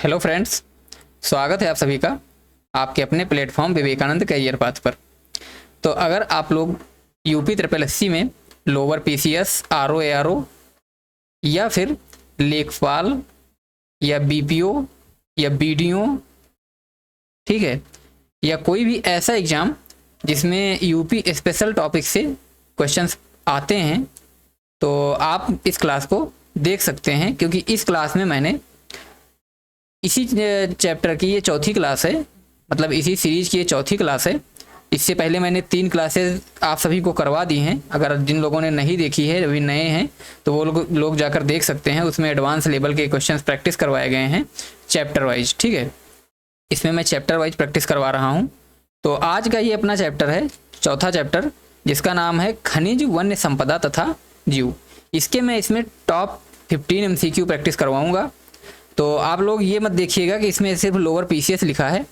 Hello friends, स्वागत है आप सभी का आपके अपने प्लेटफॉर्म विवेकानंद करियर पाथ पर। तो अगर आप लोग यूपी ट्रिपल एससी में लोअर पीसीएस, आरओ, एआरओ या फिर लेखपाल या बीपीओ या बीडीओ, ठीक है, या कोई भी ऐसा एग्ज़ाम जिसमें यूपी स्पेशल टॉपिक से क्वेश्चंस आते हैं, तो आप इस क्लास को देख सकते हैं, क्योंकि इस क्लास में मैंने इसी चैप्टर की ये चौथी क्लास है, मतलब इसी सीरीज की ये चौथी क्लास है। इससे पहले मैंने 3 क्लासेस आप सभी को करवा दी हैं। अगर जिन लोगों ने नहीं देखी है, अभी नए हैं, तो वो लोग जाकर देख सकते हैं। उसमें एडवांस लेवल के क्वेश्चंस प्रैक्टिस करवाए गए हैं चैप्टर वाइज, ठीक है। इसमें मैं चैप्टर वाइज प्रैक्टिस करवा रहा हूँ। तो आज का ये अपना चैप्टर है, चौथा चैप्टर, जिसका नाम है खनिज, वन्य संपदा तथा जीव। इसमें टॉप 15 MCQ प्रैक्टिस करवाऊँगा। तो आप लोग ये मत देखिएगा कि इसमें सिर्फ लोअर पीसीएस लिखा है।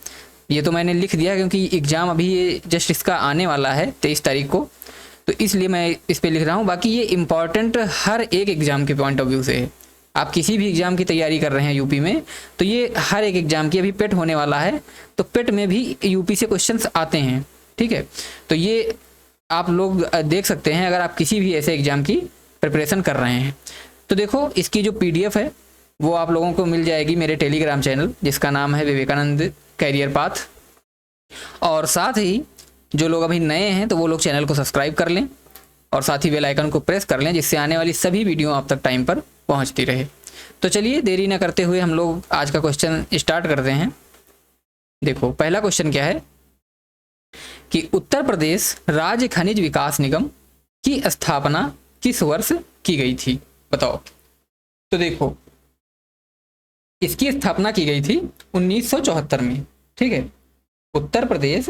ये तो मैंने लिख दिया क्योंकि एग्ज़ाम अभी ये जस्ट इसका आने वाला है 23 तारीख को, तो इसलिए मैं इस पर लिख रहा हूँ। बाकी ये इम्पॉर्टेंट हर एक एग्ज़ाम के पॉइंट ऑफ व्यू से है। आप किसी भी एग्ज़ाम की तैयारी कर रहे हैं यूपी में, तो ये हर एक एग्ज़ाम की, अभी पेट होने वाला है तो पेट में भी यूपी से क्वेश्चंस आते हैं, ठीक है। तो ये आप लोग देख सकते हैं अगर आप किसी भी ऐसे एग्ज़ाम की प्रिपरेशन कर रहे हैं। तो देखो, इसकी जो PDF है वो आप लोगों को मिल जाएगी मेरे टेलीग्राम चैनल, जिसका नाम है विवेकानंद कैरियर पाथ। और साथ ही जो लोग अभी नए हैं तो वो लोग चैनल को सब्सक्राइब कर लें और साथ ही बेल आइकन को प्रेस कर लें, जिससे आने वाली सभी वीडियो आप तक टाइम पर पहुंचती रहे। तो चलिए देरी ना करते हुए हम लोग आज का क्वेश्चन स्टार्ट करते हैं। देखो, पहला क्वेश्चन क्या है कि उत्तर प्रदेश राज्य खनिज विकास निगम की स्थापना किस वर्ष की गई थी, बताओ। तो देखो, इसकी स्थापना की गई थी 1974 में, ठीक है। उत्तर प्रदेश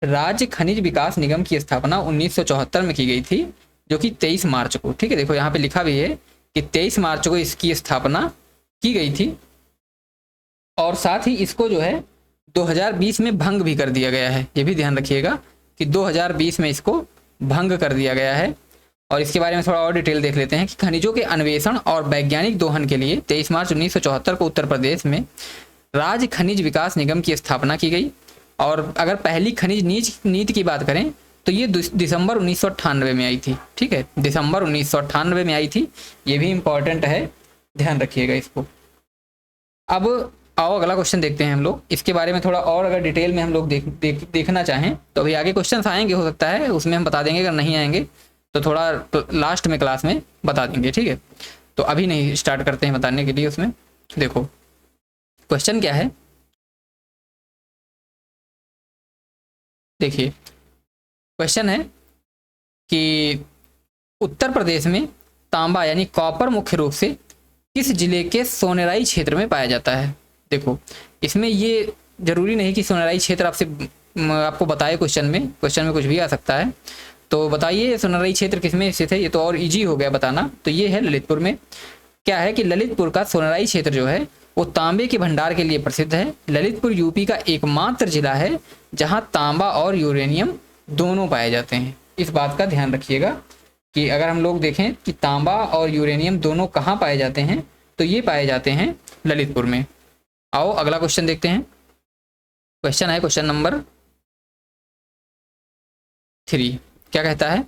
राज्य खनिज विकास निगम की स्थापना 1974 में की गई थी, जो कि 23 मार्च को, ठीक है। देखो यहाँ पे लिखा भी है कि 23 मार्च को इसकी स्थापना की गई थी। और साथ ही इसको जो है 2020 में भंग भी कर दिया गया है। ये भी ध्यान रखिएगा कि 2020 में इसको भंग कर दिया गया है। और इसके बारे में थोड़ा और डिटेल देख लेते हैं कि खनिजों के अन्वेषण और वैज्ञानिक दोहन के लिए 23 मार्च 1974 को उत्तर प्रदेश में राज्य खनिज विकास निगम की स्थापना की गई। और अगर पहली खनिज नीति की बात करें तो ये दिसंबर 1998 में आई थी, ठीक है। दिसंबर 1998 में आई थी। ये भी इंपॉर्टेंट है, ध्यान रखिएगा इसको। अब आओ अगला क्वेश्चन देखते हैं हम लोग। इसके बारे में थोड़ा और अगर डिटेल में हम लोग देखना चाहें तो अभी आगे क्वेश्चन आएंगे, हो सकता है उसमें हम बता देंगे। अगर नहीं आएंगे तो थोड़ा लास्ट में क्लास में बता देंगे, ठीक है। तो अभी नहीं स्टार्ट करते हैं बताने के लिए उसमें। देखो क्वेश्चन क्या है, देखिए क्वेश्चन है कि उत्तर प्रदेश में तांबा यानी कॉपर मुख्य रूप से किस जिले के सोनेराई क्षेत्र में पाया जाता है। देखो, इसमें ये जरूरी नहीं कि सोनेराई क्षेत्र आपको बताए क्वेश्चन में कुछ भी आ सकता है। तो बताइए सोनेराई क्षेत्र किसमें स्थित है, ये तो और इजी हो गया बताना। तो ये है ललितपुर में। क्या है कि ललितपुर का सोनेराई क्षेत्र जो है वो तांबे के भंडार के लिए प्रसिद्ध है। ललितपुर यूपी का एकमात्र जिला है जहां तांबा और यूरेनियम दोनों पाए जाते हैं। इस बात का ध्यान रखिएगा कि अगर हम लोग देखें कि तांबा और यूरेनियम दोनों कहाँ पाए जाते हैं, तो ये पाए जाते हैं ललितपुर में। आओ अगला क्वेश्चन देखते हैं। क्वेश्चन है क्वेश्चन नंबर 3। क्या कहता है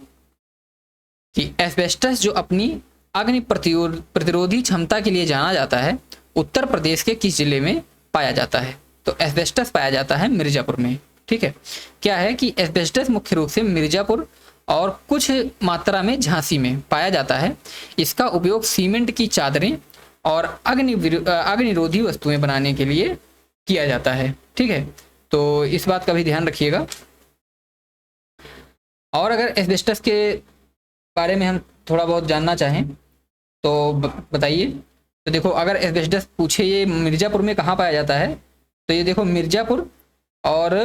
कि एस्बेस्टस जो अपनी अग्नि प्रतिरोधी क्षमता के लिए जाना जाता है, उत्तर प्रदेश के किस जिले में पाया जाता है। तो एस्बेस्टस पाया जाता है मिर्जापुर में, ठीक है। क्या है कि एस्बेस्टस मुख्य रूप से मिर्जापुर और कुछ मात्रा में झांसी में पाया जाता है। इसका उपयोग सीमेंट की चादरें और अग्निरोधी वस्तुएं बनाने के लिए किया जाता है, ठीक है। तो इस बात का भी ध्यान रखिएगा। और अगर एस्बेस्टस के बारे में हम थोड़ा बहुत जानना चाहें तो बताइए। तो देखो, अगर एस्बेस्टस पूछे ये मिर्जापुर में कहाँ पाया जाता है, तो ये देखो मिर्जापुर और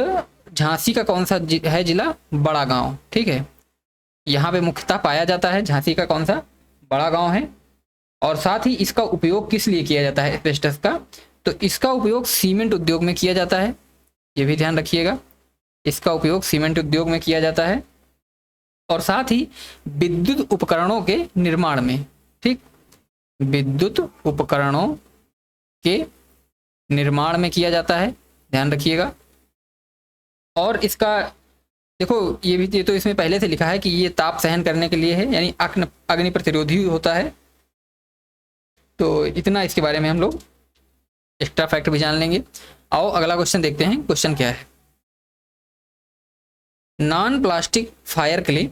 झांसी का कौन सा है जिला, बड़ा गांव, ठीक है। यहाँ पे मुख्यतः पाया जाता है। झांसी का कौन सा, बड़ा गांव है। और साथ ही इसका उपयोग किस लिए किया जाता है एस्बेस्टस का, तो इसका उपयोग सीमेंट उद्योग में किया जाता है। ये भी ध्यान रखिएगा, इसका उपयोग सीमेंट उद्योग में किया जाता है। और साथ ही विद्युत उपकरणों के निर्माण में, ठीक, विद्युत उपकरणों के निर्माण में किया जाता है, ध्यान रखिएगा। और इसका देखो ये तो इसमें पहले से लिखा है कि ये ताप सहन करने के लिए है, यानी अग्नि प्रतिरोधी होता है। तो इतना इसके बारे में हम लोग एक्स्ट्रा फैक्ट भी जान लेंगे। आओ अगला क्वेश्चन देखते हैं। क्वेश्चन क्या है? नॉन प्लास्टिक फायर क्ले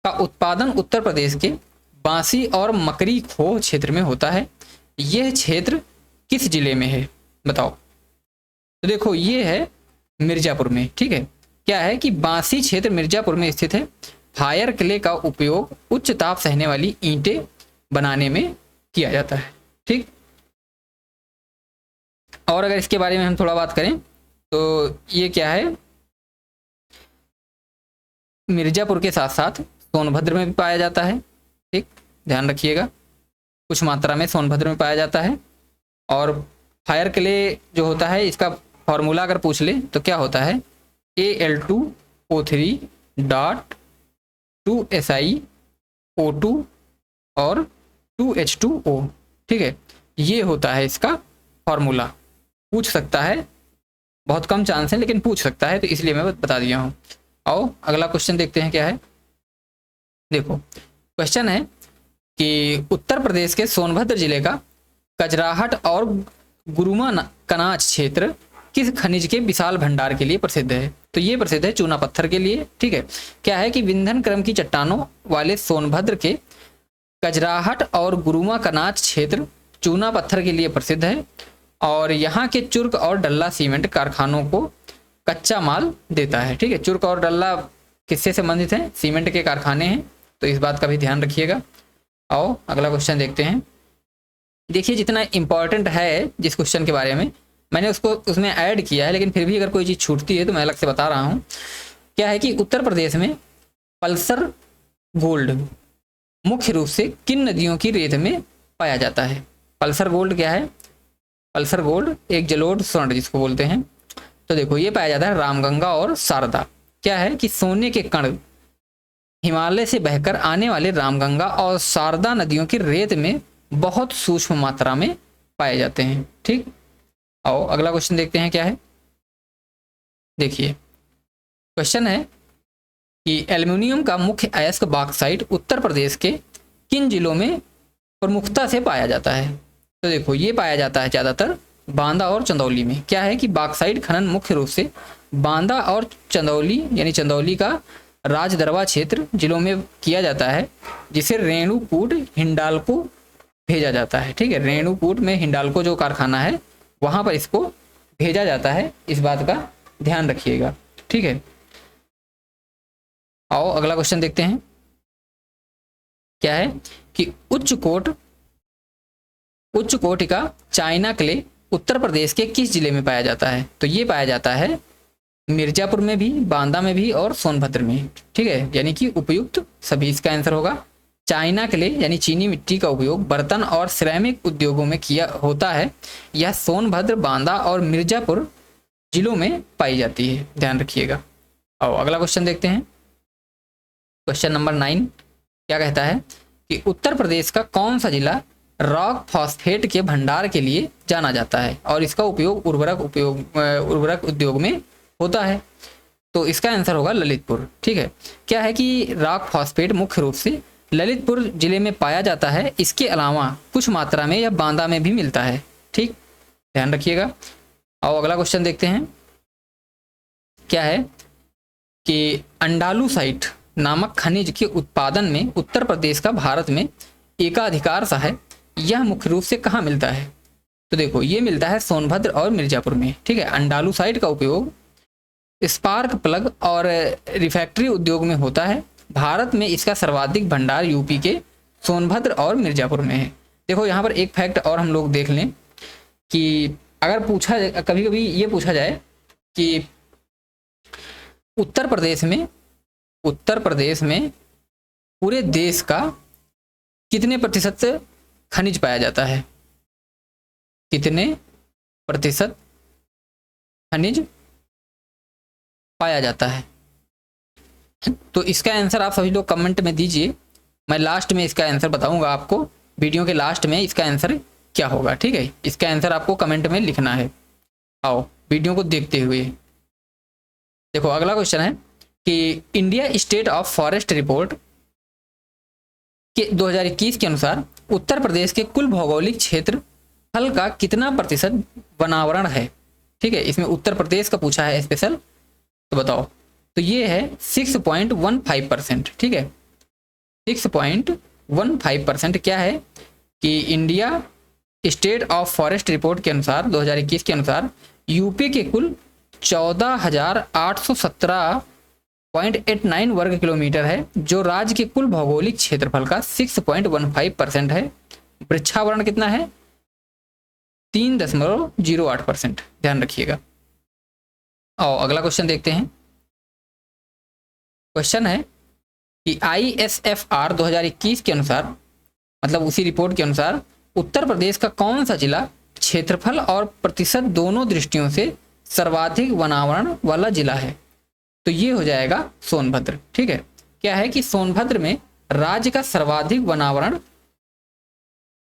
का उत्पादन उत्तर प्रदेश के बांसी और मकरी खोह क्षेत्र में होता है। यह क्षेत्र किस जिले में है? बताओ। तो देखो ये है मिर्जापुर में, ठीक है। क्या है कि बांसी क्षेत्र मिर्जापुर में स्थित है। फायर क्ले का उपयोग उच्च ताप सहने वाली ईंटें बनाने में किया जाता है, ठीक। और अगर इसके बारे में हम थोड़ा बात करें तो ये क्या है, मिर्जापुर के साथ साथ सोनभद्र में भी पाया जाता है, ठीक, ध्यान रखिएगा। कुछ मात्रा में सोनभद्र में पाया जाता है। और फायर क्ले जो होता है इसका फॉर्मूला अगर पूछ ले तो क्या होता है, Al2O3.2Si O2 और 2H2O, ठीक है। ये होता है इसका फॉर्मूला। पूछ सकता है, बहुत कम चांस है लेकिन पूछ सकता है, तो इसलिए मैं बता दिया हूँ। आओ अगला क्वेश्चन देखते हैं क्या है। देखो क्वेश्चन है कि उत्तर प्रदेश के सोनभद्र जिले का कजराहट और गुरुमा कनाच क्षेत्र किस खनिज के विशाल भंडार के लिए प्रसिद्ध है? तो ये प्रसिद्ध है चूना पत्थर के लिए, ठीक है। क्या है कि विंध्यन क्रम की चट्टानों वाले सोनभद्र के कजराहट और गुरुमा कनाच क्षेत्र चूना पत्थर के लिए प्रसिद्ध है और यहाँ के चुर्क और डल्ला सीमेंट कारखानों को कच्चा माल देता है, ठीक है। चुर्क और डल्ला किससे संबंधित हैं? सीमेंट के कारखाने हैं, तो इस बात का भी ध्यान रखिएगा। आओ अगला क्वेश्चन देखते हैं। देखिए जितना इंपॉर्टेंट है जिस क्वेश्चन के बारे में मैंने उसको उसमें ऐड किया है, लेकिन फिर भी अगर कोई चीज़ छूटती है तो मैं अलग से बता रहा हूँ। क्या है कि उत्तर प्रदेश में पल्सर गोल्ड मुख्य रूप से किन नदियों की रेत में पाया जाता है? पल्सर गोल्ड क्या है? पल्सर गोल्ड एक जलोढ़ स्वर्ण जिसको बोलते हैं। तो देखो ये पाया जाता है रामगंगा और शारदा। क्या है कि सोने के कण हिमालय से बहकर आने वाले रामगंगा और शारदा नदियों की रेत में बहुत सूक्ष्म मात्रा में पाए जाते हैं, ठीक। आओ अगला क्वेश्चन देखते हैं क्या है। देखिए क्वेश्चन है कि एल्युमिनियम का मुख्य अयस्क बॉक्साइट उत्तर प्रदेश के किन जिलों में प्रमुखता से पाया जाता है? तो देखो ये पाया जाता है ज़्यादातर बांदा और चंदौली में। क्या है कि बॉक्साइट खनन मुख्य रूप से बांदा और चंदौली यानी चंदौली का राजदरबा क्षेत्र जिलों में किया जाता है, जिसे रेणुकूट हिंडाल्को भेजा जाता है, ठीक है। रेणुकूट में हिंडाल्को जो कारखाना है वहां पर इसको भेजा जाता है, इस बात का ध्यान रखिएगा, ठीक है। आओ अगला क्वेश्चन देखते हैं। क्या है कि उच्च कोटि का चाइना क्ले उत्तर प्रदेश के किस जिले में पाया जाता है? तो ये पाया जाता है मिर्जापुर में भी, बांदा में भी और सोनभद्र में, ठीक है। यानी कि उपयुक्त सभी इसका आंसर होगा। चाइना क्ले यानी चीनी मिट्टी का उपयोग बर्तन और सिरेमिक उद्योगों में किया होता है। यह सोनभद्र, बांदा और मिर्जापुर जिलों में पाई जाती है, ध्यान रखिएगा। आओ अगला क्वेश्चन देखते हैं। क्वेश्चन नंबर 9 क्या कहता है कि उत्तर प्रदेश का कौन सा जिला रॉक फॉस्फेट के भंडार के लिए जाना जाता है और इसका उपयोग उर्वरक उद्योग में होता है? तो इसका आंसर होगा ललितपुर, ठीक है। क्या है कि रॉक फॉस्फेट मुख्य रूप से ललितपुर जिले में पाया जाता है। इसके अलावा कुछ मात्रा में यह बांदा में भी मिलता है, ठीक, ध्यान रखिएगा। आओ अगला क्वेश्चन देखते हैं। क्या है कि अंडालुसाइट नामक खनिज के उत्पादन में उत्तर प्रदेश का भारत में एकाधिकार सा है। यह मुख्य रूप से कहाँ मिलता है? तो देखो ये मिलता है सोनभद्र और मिर्जापुर में, ठीक है। अंडालुसाइट का उपयोग स्पार्क प्लग और रिफैक्ट्री उद्योग में होता है। भारत में इसका सर्वाधिक भंडार यूपी के सोनभद्र और मिर्जापुर में है। देखो यहाँ पर एक फैक्ट और हम लोग देख लें कि अगर कभी कभी ये पूछा जाए कि उत्तर प्रदेश में पूरे देश का कितने प्रतिशत खनिज पाया जाता है? कितने प्रतिशत खनिज पाया जाता है? तो इसका आंसर आप सभी लोग कमेंट में दीजिए। मैं लास्ट में इसका आंसर बताऊंगा आपको, वीडियो के लास्ट में इसका आंसर क्या होगा। ठीक है, इसका आंसर आपको कमेंट में लिखना है। आओ वीडियो को देखते हुए देखो, अगला क्वेश्चन है कि India state of forest report के 2021 के अनुसार उत्तर प्रदेश के कुल भौगोलिक क्षेत्रफल का कितना प्रतिशत वनावरण है। ठीक है, इसमें उत्तर प्रदेश का पूछा है स्पेशल, तो बताओ। तो ये है 6.15%। ठीक है, 6.15% क्या है कि India state of forest report के अनुसार 2021 के अनुसार यूपी के कुल 14,817.89 वर्ग किलोमीटर है, जो राज्य के कुल भौगोलिक क्षेत्रफल का 6.15% है। वृक्षावरण कितना है? 3.08%। ध्यान रखिएगा। आओ अगला क्वेश्चन देखते हैं। क्वेश्चन है कि ISFR 2021 के अनुसार, मतलब उसी रिपोर्ट के अनुसार, उत्तर प्रदेश का कौन सा जिला क्षेत्रफल और प्रतिशत दोनों दृष्टियों से सर्वाधिक वनावरण वाला जिला है। तो ये हो जाएगा सोनभद्र। ठीक है, क्या है कि सोनभद्र में राज्य का सर्वाधिक वनावरण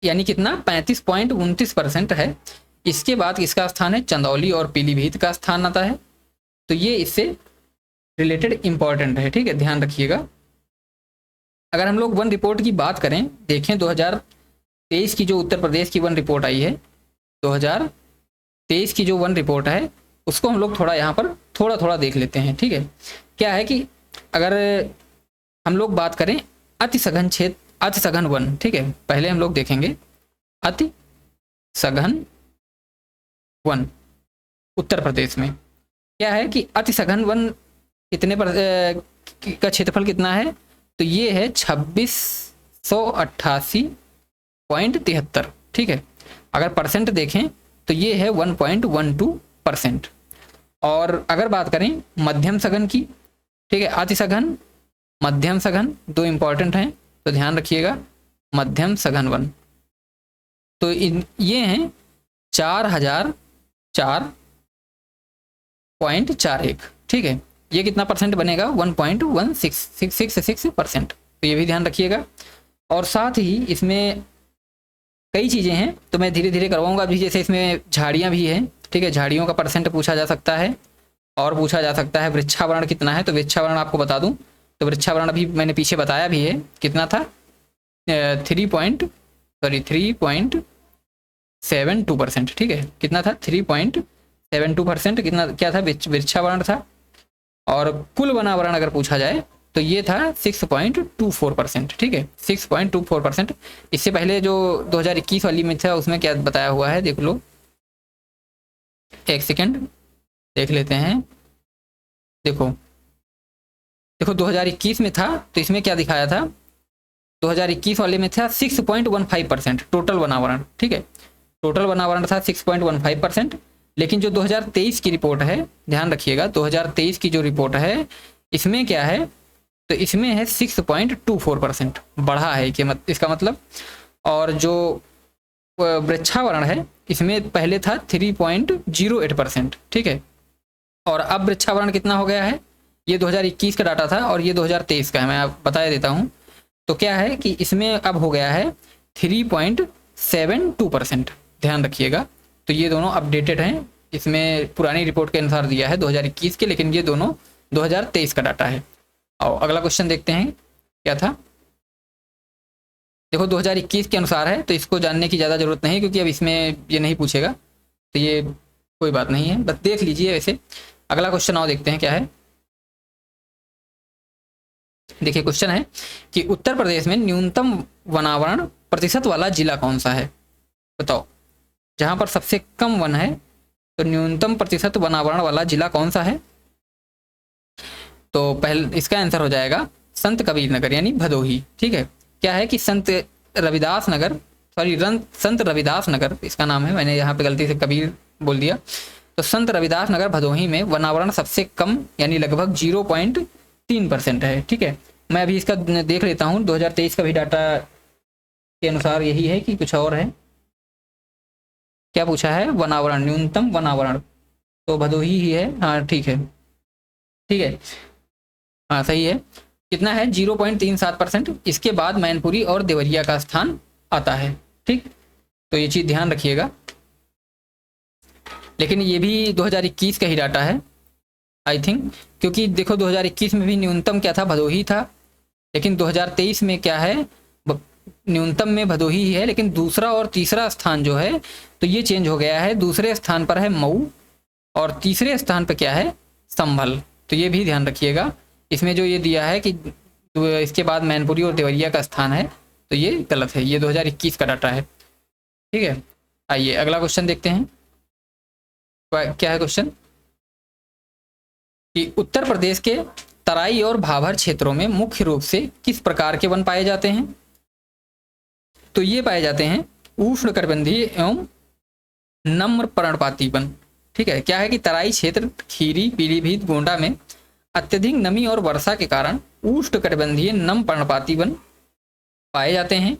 यानी कितना 35.29% है। इसके बाद इसका स्थान है चंदौली और पीलीभीत का स्थान आता है। तो ये इससे रिलेटेड इंपॉर्टेंट है। ठीक है, ध्यान रखिएगा। अगर हम लोग वन रिपोर्ट की बात करें, देखें 2023 की जो उत्तर प्रदेश की वन रिपोर्ट आई है, 2023 की जो वन रिपोर्ट है उसको हम लोग थोड़ा यहाँ पर थोड़ा थोड़ा देख लेते हैं। ठीक है, क्या है कि अगर हम लोग बात करें अति सघन क्षेत्र, अति सघन वन, ठीक है, पहले हम लोग देखेंगे अति सघन वन उत्तर प्रदेश में। क्या है कि अति सघन वन कितने का क्षेत्रफल कितना है? तो ये है 2688.73। ठीक है, अगर परसेंट देखें तो ये है 1.12%। और अगर बात करें मध्यम सघन की, ठीक है, अति सघन मध्यम सघन दो इंपॉर्टेंट हैं, तो ध्यान रखिएगा। मध्यम सघन वन तो ये हैं 4004.41। ठीक है, ये कितना परसेंट बनेगा? 1.1666%। तो ये भी ध्यान रखिएगा। और साथ ही इसमें कई चीज़ें हैं, तो मैं धीरे धीरे करवाऊंगा अभी। जैसे इसमें झाड़ियाँ भी हैं। ठीक है, झाड़ियों का परसेंट पूछा जा सकता है और पूछा जा सकता है वृक्षावरण कितना है। तो वृक्षावरण आपको बता दूं, तो वृक्षावरण अभी मैंने पीछे बताया भी है, कितना था? 3.72%। ठीक है, कितना था? 3.72%। कितना क्या था? वृक्षावरण था। और कुल वनावरण अगर पूछा जाए तो ये था 6.24%। ठीक है, 6.24%। इससे पहले जो 2021 वाली में था उसमें क्या बताया हुआ है देख लो, एक सेकेंड देख लेते हैं। देखो 2021 में था तो इसमें क्या दिखाया था? 2021 वाले में था 6.15% टोटल वनावरण। ठीक है, टोटल वनावरण था 6.15%। लेकिन जो 2023 की रिपोर्ट है, ध्यान रखिएगा, 2023 की जो रिपोर्ट है इसमें क्या है? तो इसमें है 6.24%, बढ़ा है कि इसका मतलब। और जो वृक्षावरण है इसमें पहले था 3.08%। ठीक है, और अब वृक्षावरण कितना हो गया है? ये 2021 का डाटा था और ये 2023 का है, मैं आप बता देता हूँ। तो क्या है कि इसमें अब हो गया है 3.72%। ध्यान रखिएगा। तो ये दोनों अपडेटेड हैं, इसमें पुरानी रिपोर्ट के अनुसार दिया है 2021 के, लेकिन ये दोनों 2023 का डाटा है। और अगला क्वेश्चन देखते हैं क्या था। देखो 2021 के अनुसार है तो इसको जानने की ज़्यादा ज़रूरत नहीं, क्योंकि अब इसमें ये नहीं पूछेगा, तो ये कोई बात नहीं है, बस देख लीजिए वैसे। अगला क्वेश्चन और देखते हैं क्या है। देखिए क्वेश्चन है कि उत्तर प्रदेश में न्यूनतम वनावरण प्रतिशत वाला जिला कौन सा है? बताओ, जहां पर सबसे कम वन है तो न्यूनतम प्रतिशत वनावरण वाला जिला कौन सा है? तो पहले इसका आंसर हो जाएगा संत कबीर नगर यानी भदोही। ठीक है, क्या है कि संत रविदास नगर इसका नाम है, मैंने यहाँ पे गलती से कबीर बोल दिया। तो संत रविदास नगर भदोही में वनावरण सबसे कम यानी लगभग 0.3% है। ठीक है, मैं अभी इसका देख लेता हूँ। 2023 का भी डाटा के अनुसार यही है कि कुछ और है। क्या पूछा है? वनावरण, न्यूनतम वनावरण, तो भदोही ही है। हाँ ठीक है, ठीक है, हाँ सही है। कितना है? 0.37%। इसके बाद मैनपुरी और देवरिया का स्थान आता है। ठीक, तो ये चीज़ ध्यान रखिएगा। लेकिन ये भी 2021 का ही डाटा है आई थिंक, क्योंकि देखो 2021 में भी न्यूनतम क्या था, भदोही था, लेकिन 2023 में क्या है, न्यूनतम में भदोही ही है, लेकिन दूसरा और तीसरा स्थान जो है तो ये चेंज हो गया है। दूसरे स्थान पर है मऊ और तीसरे स्थान पर क्या है, संभल। तो ये भी ध्यान रखिएगा। इसमें जो ये दिया है कि इसके बाद मैनपुरी और देवरिया का स्थान है, तो ये गलत है, ये 2021 का डाटा है। ठीक है, आइए अगला क्वेश्चन देखते हैं। क्या है क्वेश्चन कि उत्तर प्रदेश के तराई और भाभर क्षेत्रों में मुख्य रूप से किस प्रकार के वन पाए जाते हैं? तो ये पाए जाते हैं उष्णकटिबंधीय एवं नम्र पर्णपाती वन। ठीक है, क्या है कि तराई क्षेत्र खीरी, पीलीभीत, गोंडा में अत्यधिक नमी और वर्षा के कारण उष्णकटिबंधीय नम पर्णपाती वन पाए जाते हैं,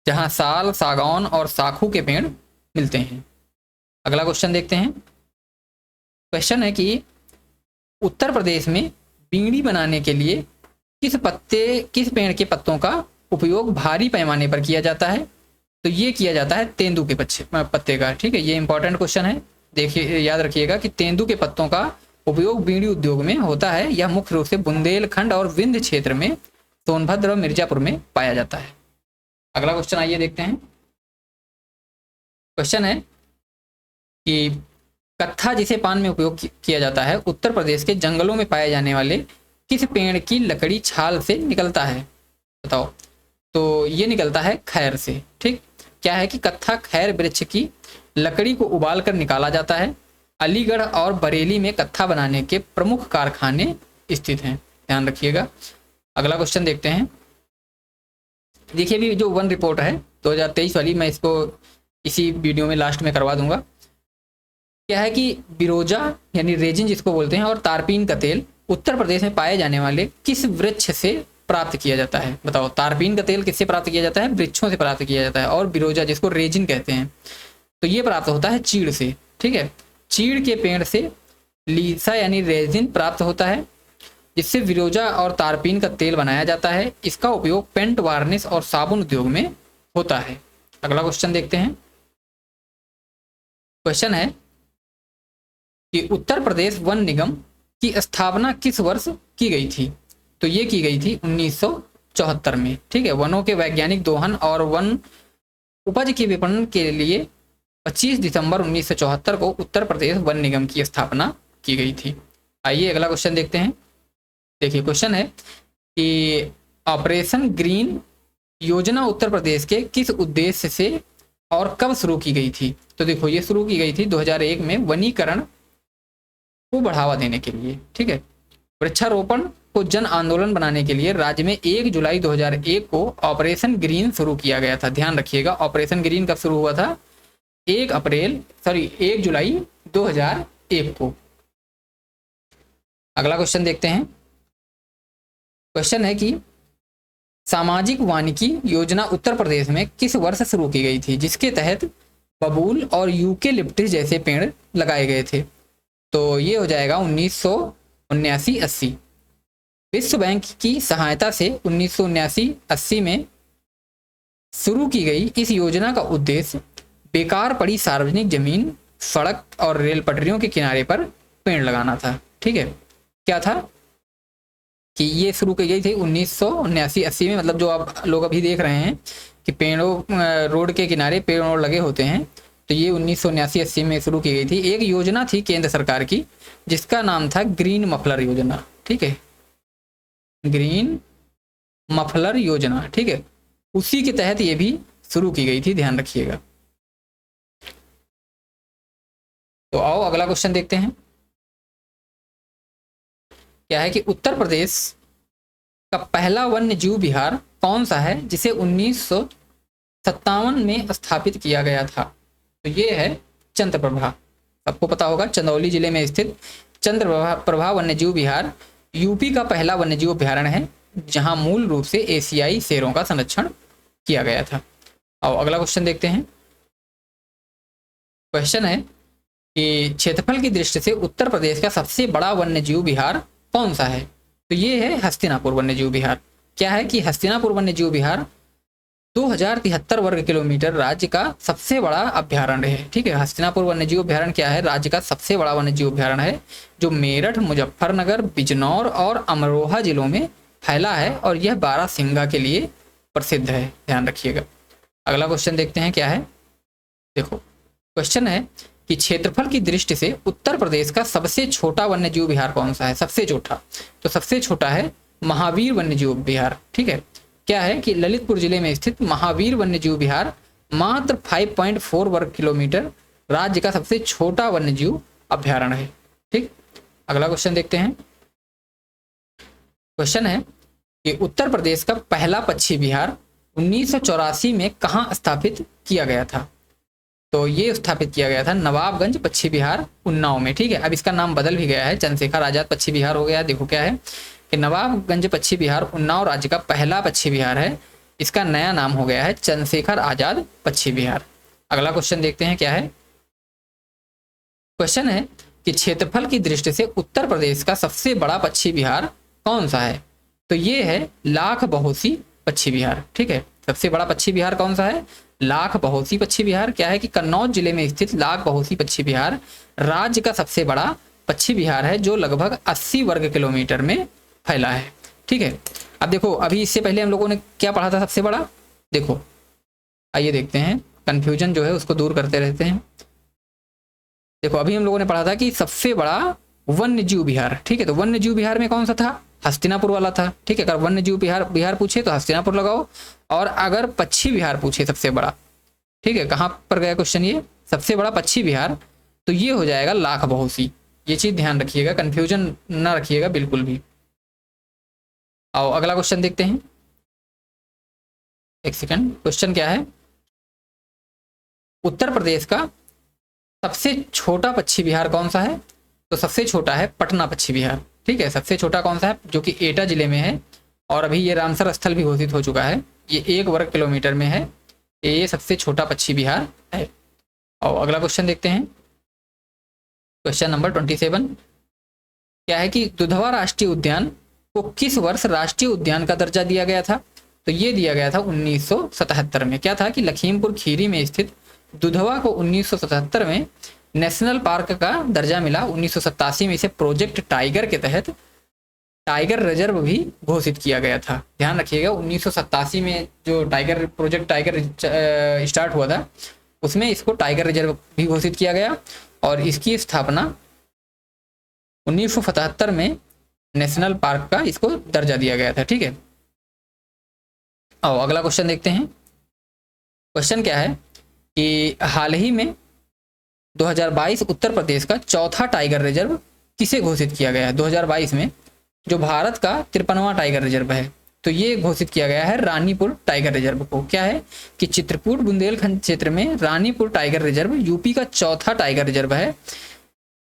जहां साल, सागौन और साखू के पेड़ मिलते हैं। अगला क्वेश्चन देखते हैं। क्वेश्चन है कि उत्तर प्रदेश में बीड़ी बनाने के लिए किस पेड़ के पत्तों का उपयोग भारी पैमाने पर किया जाता है? तो ये किया जाता है तेंदू के पत्ते का। ठीक है, ये इंपॉर्टेंट क्वेश्चन है, देखिए याद रखिएगा कि तेंदू के पत्तों का उपयोग बीड़ी उद्योग में होता है। यह मुख्य रूप से बुंदेलखंड और विंध्य क्षेत्र में, सोनभद्र और मिर्जापुर में पाया जाता है। अगला क्वेश्चन आइए देखते हैं। क्वेश्चन है कि कत्था जिसे पान में उपयोग किया जाता है, उत्तर प्रदेश के जंगलों में पाए जाने वाले किस पेड़ की लकड़ी छाल से निकलता है? बताओ। तो ये निकलता है खैर से। ठीक, क्या है कि कत्था खैर वृक्ष की लकड़ी को उबाल कर निकाला जाता है। अलीगढ़ और बरेली में कत्था बनाने के प्रमुख कारखाने स्थित हैं, ध्यान रखिएगा। अगला क्वेश्चन देखते हैं। देखिए भी जो वन रिपोर्ट है 2023 वाली, मैं इसको इसी वीडियो में लास्ट में करवा दूंगा। क्या है कि बिरोजा यानी रेजिन जिसको बोलते हैं और तारपीन का तेल उत्तर प्रदेश में पाए जाने वाले किस वृक्ष से प्राप्त किया जाता है? बताओ। तारपीन का तेल किससे प्राप्त किया जाता है? वृक्षों से प्राप्त किया जाता है। और बिरोजा जिसको रेजिन कहते हैं, तो ये प्राप्त होता है चीड़ से। ठीक है, चीड़ के पेड़ से लीसा यानी रेजिन प्राप्त होता है, जिससे विरोजा और तारपीन का तेल बनाया जाता है। इसका उपयोग पेंट, वार्निश और साबुन उद्योग में होता है। अगला क्वेश्चन देखते हैं। क्वेश्चन है कि उत्तर प्रदेश वन निगम की स्थापना किस वर्ष की गई थी? तो ये की गई थी 1974 में। ठीक है, वनों के वैज्ञानिक दोहन और वन उपज के विपणन के लिए 25 दिसंबर 1974 को उत्तर प्रदेश वन निगम की स्थापना की गई थी। आइए अगला क्वेश्चन देखते हैं। देखिए क्वेश्चन है कि ऑपरेशन ग्रीन योजना उत्तर प्रदेश के किस उद्देश्य से और कब शुरू की गई थी? तो देखो ये शुरू की गई थी 2001 में वनीकरण को बढ़ावा देने के लिए। ठीक है, वृक्षारोपण को जन आंदोलन बनाने के लिए राज्य में 1 जुलाई 2001 को ऑपरेशन ग्रीन शुरू किया गया था। ध्यान रखिएगा, ऑपरेशन ग्रीन कब शुरू हुआ था? 1 जुलाई 2001 को। अगला क्वेश्चन देखते हैं। क्वेश्चन है कि सामाजिक वानिकी योजना उत्तर प्रदेश में किस वर्ष शुरू की गई थी, जिसके तहत बबूल और यूकेलिप्टस जैसे पेड़ लगाए गए थे? तो ये हो जाएगा 1979-80। विश्व बैंक की सहायता से 1979-80 में शुरू की गई इस योजना का उद्देश्य बेकार पड़ी सार्वजनिक जमीन, सड़क और रेल पटरियों के किनारे पर पेड़ लगाना था। ठीक है, क्या था कि ये शुरू की गई थी 1979-80 में। मतलब जो आप लोग अभी देख रहे हैं कि पेड़ों रोड के किनारे पेड़ और लगे होते हैं, तो ये 1979-80 में शुरू की गई थी। एक योजना थी केंद्र सरकार की जिसका नाम था ग्रीन मफलर योजना। ठीक है, ग्रीन मफलर योजना। ठीक है, उसी के तहत ये भी शुरू की गई थी, ध्यान रखिएगा। तो आओ अगला क्वेश्चन देखते हैं। क्या है कि उत्तर प्रदेश का पहला वन्य जीव विहार कौन सा है जिसे 1957 में स्थापित किया गया था? तो ये है चंद्रप्रभा। सबको पता होगा, चंदौली जिले में स्थित चंद्रप्रभा वन्यजीव विहार यूपी का पहला वन्यजीव अभ्यारण्य है, जहां मूल रूप से एशियाई शेरों का संरक्षण किया गया था। आओ अगला क्वेश्चन देखते हैं। क्वेश्चन है कि क्षेत्रफल की दृष्टि से उत्तर प्रदेश का सबसे बड़ा वन्यजीव विहार कौन सा है? तो ये है हस्तिनापुर वन्यजीव विहार। क्या है कि हस्तिनापुर वन्यजीव विहार 2073 वर्ग किलोमीटर राज्य का सबसे बड़ा अभ्यारण्य है। ठीक है, हस्तिनापुर वन्यजीव अभ्यारण्य क्या है? राज्य का सबसे बड़ा वन्यजीव अभ्यारण्य है, जो मेरठ, मुजफ्फरनगर, बिजनौर और अमरोहा जिलों में फैला है और यह बारहसिंगा के लिए प्रसिद्ध है। ध्यान रखिएगा। अगला क्वेश्चन देखते हैं क्या है। देखो, क्वेश्चन है कि क्षेत्रफल की दृष्टि से उत्तर प्रदेश का सबसे छोटा वन्यजीव विहार कौन सा है? सबसे छोटा, तो सबसे छोटा है महावीर वन्यजीव विहार। ठीक है, क्या है कि ललितपुर जिले में स्थित महावीर वन्यजीव विहार मात्र 5.4 वर्ग किलोमीटर राज्य का सबसे छोटा वन्यजीव अभ्यारण्य है। ठीक, अगला क्वेश्चन देखते हैं। क्वेश्चन है कि उत्तर प्रदेश का पहला पक्षी विहार 1984 में कहाँ स्थापित किया गया था? तो ये स्थापित किया गया था नवाबगंज पक्षी विहार, उन्नाव में। ठीक है, अब इसका नाम बदल भी गया है, चंद्रशेखर आजाद पक्षी विहार हो गया। देखो क्या है कि नवाबगंज पक्षी विहार उन्नाव राज्य का पहला पक्षी विहार है, इसका नया नाम हो गया है चंद्रशेखर आजाद पक्षी विहार। अगला क्वेश्चन देखते हैं क्या है। क्वेश्चन है कि क्षेत्रफल की दृष्टि से उत्तर प्रदेश का सबसे बड़ा पक्षी विहार कौन सा है? तो ये है लाख बहोसी पक्षी विहार। ठीक है, सबसे बड़ा पक्षी विहार कौन सा है? लाख बहोसी पक्षी विहार। क्या है कि कन्नौज जिले में स्थित लाख बहोसी पक्षी विहार राज्य का सबसे बड़ा पक्षी विहार है, जो लगभग 80 वर्ग किलोमीटर में फैला है। ठीक है, अब देखो, अभी इससे पहले हम लोगों ने क्या पढ़ा था सबसे बड़ा? देखो, आइए देखते हैं, कंफ्यूजन जो है उसको दूर करते रहते हैं। देखो, अभी हम लोगों ने पढ़ा था कि सबसे बड़ा वन्यजीव विहार। ठीक है, तो वन्यजीव विहार में कौन सा था? हस्तिनापुर वाला था। ठीक है, अगर वन्यजीव विहार पूछे तो हस्तिनापुर लगाओ, और अगर पक्षी विहार पूछे सबसे बड़ा, ठीक है, कहाँ पर गया क्वेश्चन? ये सबसे बड़ा पक्षी विहार, तो ये हो जाएगा लाख बहोसी। ये चीज ध्यान रखिएगा, कंफ्यूजन ना रखिएगा बिल्कुल भी। आओ अगला क्वेश्चन देखते हैं। एक सेकंड, क्वेश्चन क्या है? उत्तर प्रदेश का सबसे छोटा पक्षी विहार कौन सा है? तो सबसे छोटा है पटना पक्षी विहार। ठीक है, सबसे छोटा कौन सा है? जो कि एटा जिले में है, और अभी ये रामसर स्थल भी घोषित हो चुका है। ये 1 वर्ग किलोमीटर में है, ये सबसे छोटा पक्षी विहार है। और अगला क्वेश्चन देखते हैं। क्वेश्चन नंबर 27 क्या है कि दुधवा राष्ट्रीय उद्यान को किस वर्ष राष्ट्रीय उद्यान का दर्जा दिया गया था? तो ये दिया गया था 1977 में। क्या था कि लखीमपुर खीरी में स्थित दुधवा को 1977 में नेशनल पार्क का दर्जा मिला। 1987 में इसे प्रोजेक्ट टाइगर के तहत टाइगर रिजर्व भी घोषित किया गया था। ध्यान रखिएगा, 1987 में जो प्रोजेक्ट टाइगर स्टार्ट हुआ था, उसमें इसको टाइगर रिजर्व भी घोषित किया गया, और इसकी स्थापना 1977 में नेशनल पार्क का इसको दर्जा दिया गया था। ठीक है, आओ अगला क्वेश्चन देखते हैं। क्वेश्चन क्या है कि हाल ही में 2022 उत्तर प्रदेश का चौथा टाइगर रिजर्व किसे घोषित किया गया है? 2022 में जो भारत का 53वां टाइगर रिजर्व है, तो ये घोषित किया गया है रानीपुर टाइगर रिजर्व को। क्या है कि चित्रकूट बुंदेलखंड क्षेत्र में रानीपुर टाइगर रिजर्व यूपी का चौथा टाइगर रिजर्व है।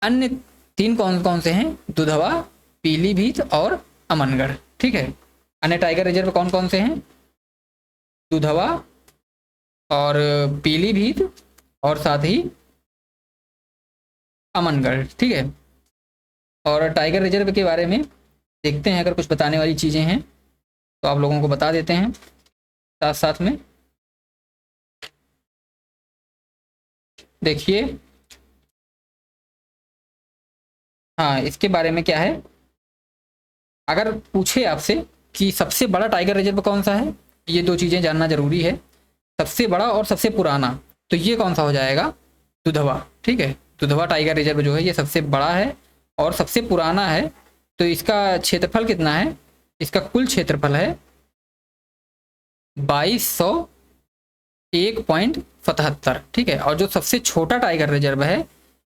अन्य 3 कौन कौन से हैं? दुधवा, पीलीभीत और अमनगढ़। ठीक है, अन्य टाइगर रिजर्व कौन कौन से हैं? दुधवा और पीलीभीत और साथ ही अमनगढ़। ठीक है, और टाइगर रिजर्व के बारे में देखते हैं, अगर कुछ बताने वाली चीज़ें हैं तो आप लोगों को बता देते हैं साथ साथ में। देखिए, हाँ, इसके बारे में क्या है, अगर पूछे आपसे कि सबसे बड़ा टाइगर रिजर्व कौन सा है, ये 2 चीज़ें जानना जरूरी है, सबसे बड़ा और सबसे पुराना। तो ये कौन सा हो जाएगा? दुधवा। ठीक है, दुधवा टाइगर रिजर्व जो है ये सबसे बड़ा है और सबसे पुराना है। तो इसका क्षेत्रफल कितना है? इसका कुल क्षेत्रफल है 2201.77। ठीक है, और जो सबसे छोटा टाइगर रिजर्व है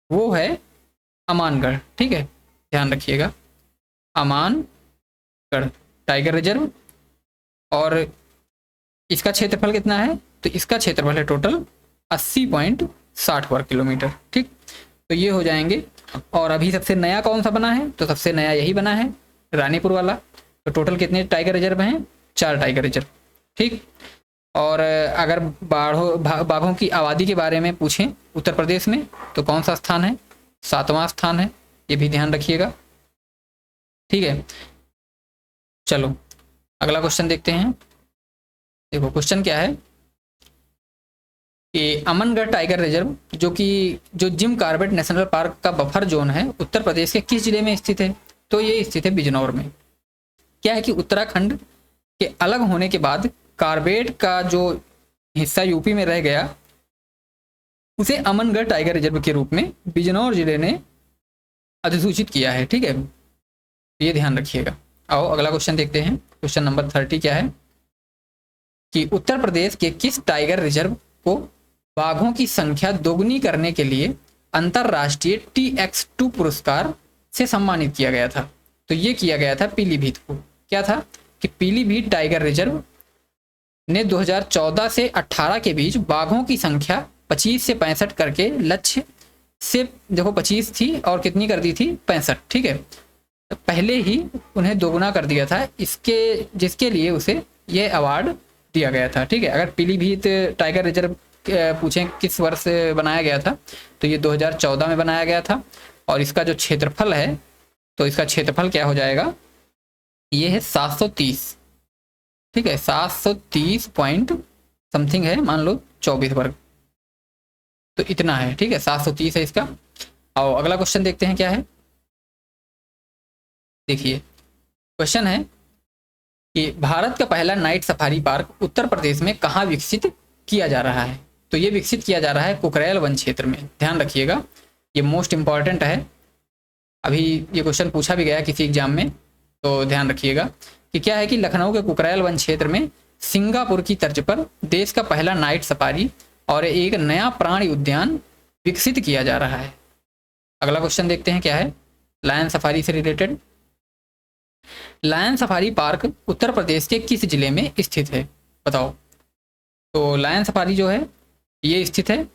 वो है अमानगढ़। ठीक है, ध्यान रखिएगा, अमानगढ़ टाइगर रिजर्व। और इसका क्षेत्रफल कितना है? तो इसका क्षेत्रफल है टोटल 80.60 वर्ग किलोमीटर। ठीक, तो ये हो जाएंगे। और अभी सबसे नया कौन सा बना है? तो सबसे नया यही बना है, रानीपुर वाला। तो टोटल कितने टाइगर रिजर्व हैं? 4 टाइगर रिजर्व। ठीक, और अगर बाघों की आबादी के बारे में पूछें उत्तर प्रदेश में, तो कौन सा स्थान है? 7वां स्थान है, ये भी ध्यान रखिएगा। ठीक है, चलो अगला क्वेश्चन देखते हैं। देखो क्वेश्चन क्या है कि अमनगढ़ टाइगर रिजर्व जो जिम कॉर्बेट नेशनल पार्क का बफर जोन है उत्तर प्रदेश के किस जिले में स्थित है? तो ये स्थित है बिजनौर में। क्या है कि उत्तराखंड के अलग होने के बाद कॉर्बेट का जो हिस्सा यूपी में रह गया उसे अमनगढ़ टाइगर रिजर्व के रूप में बिजनौर जिले ने अधिसूचित किया है। ठीक है, ये ध्यान रखिएगा। आओ अगला क्वेश्चन देखते हैं। क्वेश्चन नंबर 30 क्या है कि उत्तर प्रदेश के किस टाइगर रिजर्व को बाघों की संख्या दोगुनी करने के लिए अंतरराष्ट्रीय TX2 पुरस्कार से सम्मानित किया गया था? तो ये किया गया था पीलीभीत को। क्या था कि पीलीभीत टाइगर रिजर्व ने 2014 से 18 के बीच बाघों की संख्या 25 से 65 करके लक्ष्य से, देखो 25 थी और कितनी कर दी थी 65। ठीक है, तो पहले ही उन्हें दोगुना कर दिया था, जिसके लिए उसे ये अवार्ड दिया गया था। ठीक है, अगर पीलीभीत टाइगर रिजर्व पूछें किस वर्ष बनाया गया था तो ये 2014 में बनाया गया था। और इसका जो क्षेत्रफल है तो इसका क्षेत्रफल क्या हो जाएगा, ये है 730। ठीक है, 730 पॉइंट समथिंग है, मान लो 24 वर्ग, तो इतना है। ठीक है, 730 है इसका। आओ अगला क्वेश्चन देखते हैं क्या है। देखिए क्वेश्चन है कि भारत का पहला night safari park Uttar Pradesh में कहाँ विकसित किया जा रहा है? तो ये विकसित किया जा रहा है कुकरेल वन क्षेत्र में। ध्यान रखिएगा, ये मोस्ट इंपॉर्टेंट है। अभी ये क्वेश्चन पूछा भी गया किसी एग्जाम में, तो ध्यान रखिएगा कि क्या है कि लखनऊ के कुकरेल वन क्षेत्र में सिंगापुर की तर्ज पर देश का पहला नाइट सफारी और एक नया प्राणी उद्यान विकसित किया जा रहा है। अगला क्वेश्चन देखते हैं क्या है लायन सफारी से related. Lion safari park Uttar Pradesh के किस जिले में स्थित है? बताओ। तो लायन सफारी जो है ये स्थित है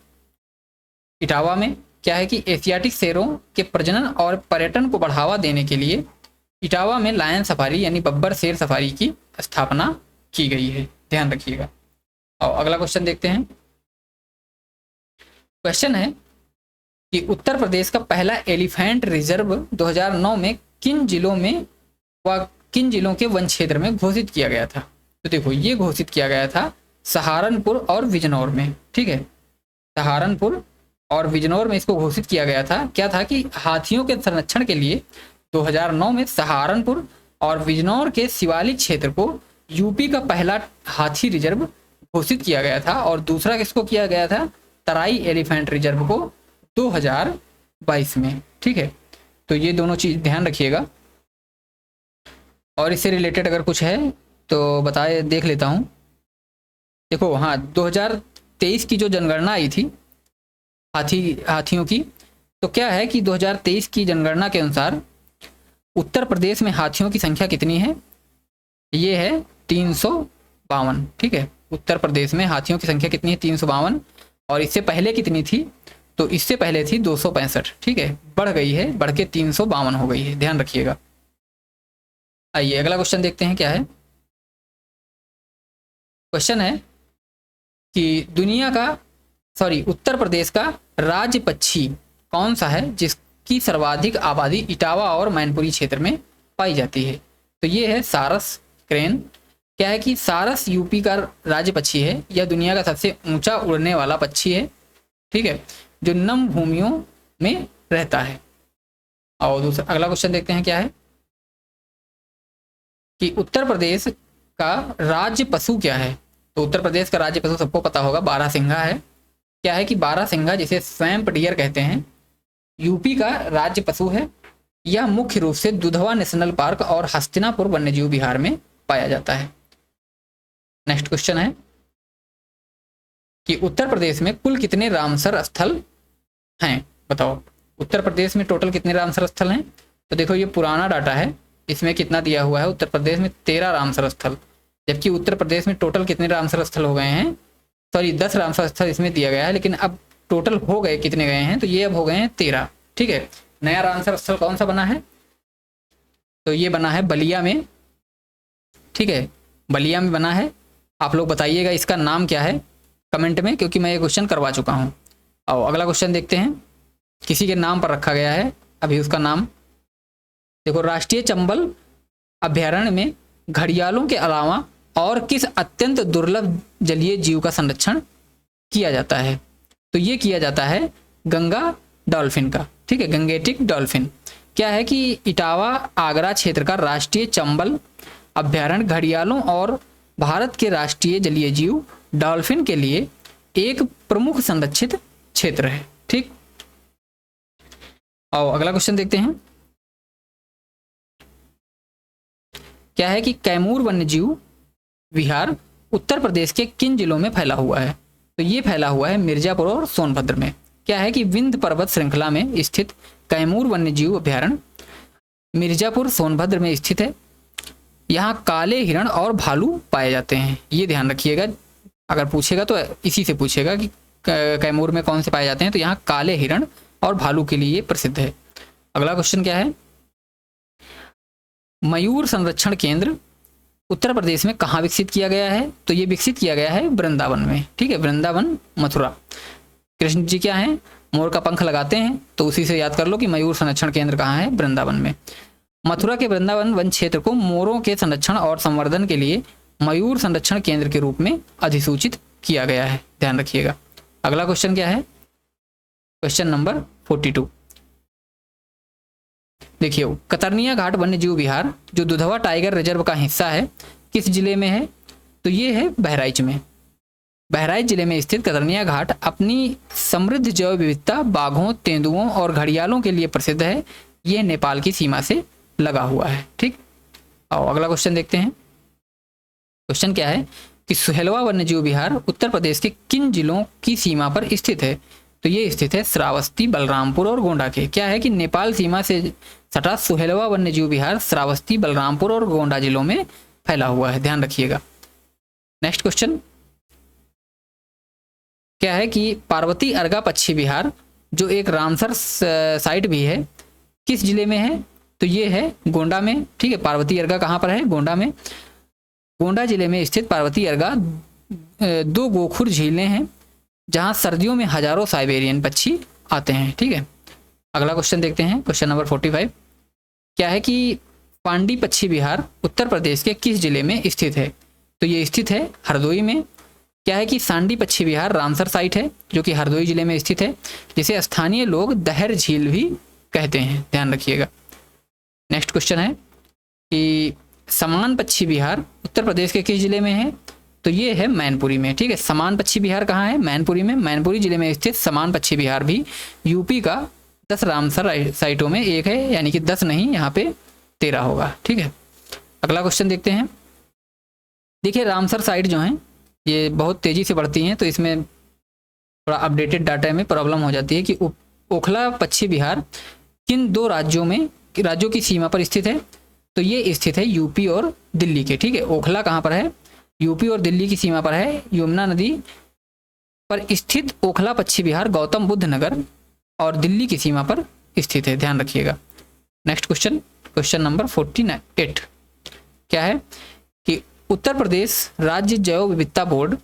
इटावा में। क्या है कि एशियाटिक शेरों के प्रजनन और पर्यटन को बढ़ावा देने के लिए इटावा में लायन सफारी यानी बब्बर शेर सफारी की स्थापना की गई है। ध्यान रखिएगा। और अगला क्वेश्चन देखते हैं। क्वेश्चन है कि उत्तर प्रदेश का पहला एलिफेंट रिजर्व 2009 में किन जिलों के वन क्षेत्र में घोषित किया गया था? तो देखो ये घोषित किया गया था सहारनपुर और बिजनौर में। ठीक है, सहारनपुर और बिजनौर में इसको घोषित किया गया था। क्या था कि हाथियों के संरक्षण के लिए 2009 में सहारनपुर और बिजनौर के शिवालिक क्षेत्र को यूपी का पहला हाथी रिजर्व घोषित किया गया था। और दूसरा किसको किया गया था? तराई एलिफेंट रिजर्व को 2022 में। ठीक है, तो ये दोनों चीज ध्यान रखिएगा। और इससे रिलेटेड अगर कुछ है तो बताए, देख लेता हूँ। देखो हाँ, 2023 की जो जनगणना आई थी हाथियों की, तो क्या है कि 2023 की जनगणना के अनुसार उत्तर प्रदेश में हाथियों की संख्या कितनी है? ये है 352। ठीक है, उत्तर प्रदेश में हाथियों की संख्या कितनी है? 352। और इससे पहले कितनी थी? तो इससे पहले थी 265। ठीक है, बढ़ गई है, बढ़ के 352 हो गई है। ध्यान रखिएगा। आइए अगला क्वेश्चन देखते हैं क्या है। क्वेश्चन है कि उत्तर प्रदेश का राज्य पक्षी कौन सा है जिसकी सर्वाधिक आबादी इटावा और मैनपुरी क्षेत्र में पाई जाती है? तो ये है सारस क्रेन। क्या है कि सारस यूपी का राज्य पक्षी है। यह दुनिया का सबसे ऊंचा उड़ने वाला पक्षी है। ठीक है, जो नम भूमियों में रहता है। और दूसरा अगला क्वेश्चन देखते हैं क्या है कि उत्तर प्रदेश का राज्य पशु क्या है? तो उत्तर प्रदेश का राज्य पशु सबको पता होगा, बारहसिंघा है। क्या है कि बारहसिंघा जिसे स्वैम्प डियर कहते हैं, यूपी का राज्य पशु है। यह मुख्य रूप से दुधवा नेशनल पार्क और हस्तिनापुर वन्यजीव विहार में पाया जाता है। नेक्स्ट क्वेश्चन है कि उत्तर प्रदेश में कुल कितने रामसर स्थल हैं? बताओ, उत्तर प्रदेश में टोटल कितने रामसर स्थल हैं? तो देखो ये पुराना डाटा है, इसमें कितना दिया हुआ है? उत्तर प्रदेश में 13 रामसर स्थल, जबकि उत्तर प्रदेश में टोटल कितने रामसर स्थल हो गए हैं? सॉरी 10 रामसर स्थल इसमें दिया गया है, लेकिन अब टोटल हो गए कितने गए हैं? तो ये अब हो गए हैं 13। ठीक है, नया रामसर स्थल कौन सा बना है? तो ये बना है बलिया में। ठीक है, बलिया में बना है। आप लोग बताइएगा इसका नाम क्या है कमेंट में, क्योंकि मैं ये क्वेश्चन करवा चुका हूँ। आओ अगला क्वेश्चन देखते हैं। किसी के नाम पर रखा गया है अभी उसका नाम। देखो, राष्ट्रीय चंबल अभ्यारण्य में घड़ियालों के अलावा और किस अत्यंत दुर्लभ जलीय जीव का संरक्षण किया जाता है? तो ये किया जाता है गंगा डॉल्फिन का, ठीक है, गंगेटिक डॉल्फिन। क्या है कि इटावा आगरा क्षेत्र का राष्ट्रीय चंबल अभ्यारण्य घड़ियालों और भारत के राष्ट्रीय जलीय जीव डॉल्फिन के लिए एक प्रमुख संरक्षित क्षेत्र है। ठीक, आओ अगला क्वेश्चन देखते हैं। क्या है कि कैमूर वन्यजीव विहार उत्तर प्रदेश के किन जिलों में फैला हुआ है? तो ये फैला हुआ है मिर्जापुर और सोनभद्र में। क्या है कि विंध्य पर्वत श्रृंखला में स्थित कैमूर वन्यजीव अभ्यारण्य मिर्जापुर सोनभद्र में स्थित है। यहाँ काले हिरण और भालू पाए जाते हैं, ये ध्यान रखिएगा। अगर पूछेगा तो इसी से पूछेगा कि कैमूर में कौन से पाए जाते हैं, तो यहाँ काले हिरण और भालू के लिए प्रसिद्ध है। अगला क्वेश्चन क्या है, मयूर संरक्षण केंद्र उत्तर प्रदेश में कहाँ विकसित किया गया है? तो ये विकसित किया गया है वृंदावन में, ठीक है, वृंदावन मथुरा। कृष्ण जी क्या है, मोर का पंख लगाते हैं, तो उसी से याद कर लो कि मयूर संरक्षण केंद्र कहाँ है, वृंदावन में। मथुरा के वृंदावन वन क्षेत्र को मोरों के संरक्षण और संवर्धन के लिए मयूर संरक्षण केंद्र के रूप में अधिसूचित किया गया है, ध्यान रखिएगा। अगला क्वेश्चन क्या है, क्वेश्चन नंबर 42। देखिए, कतरनिया घाट वन्यजीव विहार जो दुधवा टाइगर रिजर्व का हिस्सा है किस जिले में है? तो ये है बहराइच में। बहराइच जिले में स्थित कतरनिया घाट अपनी समृद्ध जैव विविधता, बाघों, तेंदुओं और घड़ियालों के लिए प्रसिद्ध है। यह नेपाल की सीमा से लगा हुआ है। ठीक, आओ अगला क्वेश्चन देखते हैं। क्वेश्चन क्या है कि सुहेलवा वन्यजीव विहार उत्तर प्रदेश के किन जिलों की सीमा पर स्थित है? तो ये स्थित है श्रावस्ती, बलरामपुर और गोंडा के। क्या है कि नेपाल सीमा से सटा सुहेलवा वन्यजीव विहार श्रावस्ती, बलरामपुर और गोंडा जिलों में फैला हुआ है, ध्यान रखिएगा। नेक्स्ट क्वेश्चन क्या है कि पार्वती अर्गा पक्षी विहार जो एक रामसर साइट भी है किस जिले में है? तो ये है गोंडा में, ठीक है। पार्वती अर्गा कहाँ पर है? गोंडा में। गोंडा जिले में स्थित पार्वती अर्गा 2 गोखुर झीलें हैं जहां सर्दियों में हजारों साइबेरियन पक्षी आते हैं, ठीक है। अगला क्वेश्चन देखते हैं, क्वेश्चन नंबर 45। क्या है कि पांडी पक्षी विहार उत्तर प्रदेश के किस जिले में स्थित है? तो ये स्थित है हरदोई में। क्या है कि सांडी पक्षी विहार रामसर साइट है जो कि हरदोई जिले में स्थित है, जिसे स्थानीय लोग दहर झील भी कहते हैं, ध्यान रखिएगा। नेक्स्ट क्वेश्चन है कि समान पक्षी विहार उत्तर प्रदेश के किस जिले में है? तो ये है मैनपुरी में, ठीक है। समान पक्षी विहार कहाँ है? मैनपुरी में। मैनपुरी जिले में स्थित समान पक्षी विहार भी यूपी का 10 रामसर साइटों में एक है, यानी कि 10 नहीं, यहाँ पे 13 होगा, ठीक है। अगला क्वेश्चन देखते हैं। देखिए, रामसर साइट जो है ये बहुत तेजी से बढ़ती हैं, तो इसमें थोड़ा अपडेटेड डाटा में प्रॉब्लम हो जाती है कि ओखला पक्षी विहार किन 2 राज्यों की सीमा पर स्थित है? तो ये स्थित है यूपी और दिल्ली के, ठीक है। ओखला कहाँ पर है? यूपी और दिल्ली की सीमा पर है। यमुना नदी पर स्थित ओखला पक्षी विहार गौतम बुद्ध नगर और दिल्ली की सीमा पर स्थित है, ध्यान रखिएगा। Next question, question number 48। क्या है कि उत्तर प्रदेश राज्य जैव विविधता बोर्ड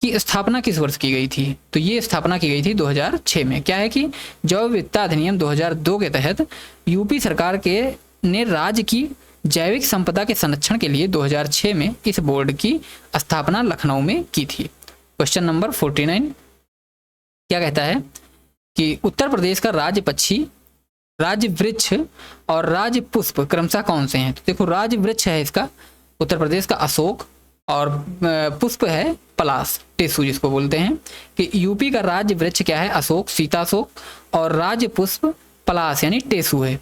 की स्थापना किस वर्ष की गई थी? तो ये स्थापना की गई थी 2006 में। क्या है कि जैव विविधता अधिनियम 2002 के तहत यूपी सरकार ने राज्य की जैविक संपदा के संरक्षण के लिए 2006 में इस बोर्ड की स्थापना लखनऊ में की थी। क्वेश्चन नंबर 49 क्या कहता है कि उत्तर प्रदेश का राज्य पक्षी, राज्य वृक्ष और राज्य पुष्प क्रमशः कौन से हैं? तो देखो, राज्य वृक्ष है इसका उत्तर प्रदेश का अशोक, और पुष्प है पलाश, टेसू जिसको बोलते हैं। कि यूपी का राज्य वृक्ष क्या है? अशोक, सीताशोक, और राज्य पुष्प पलाश यानी टेसू है।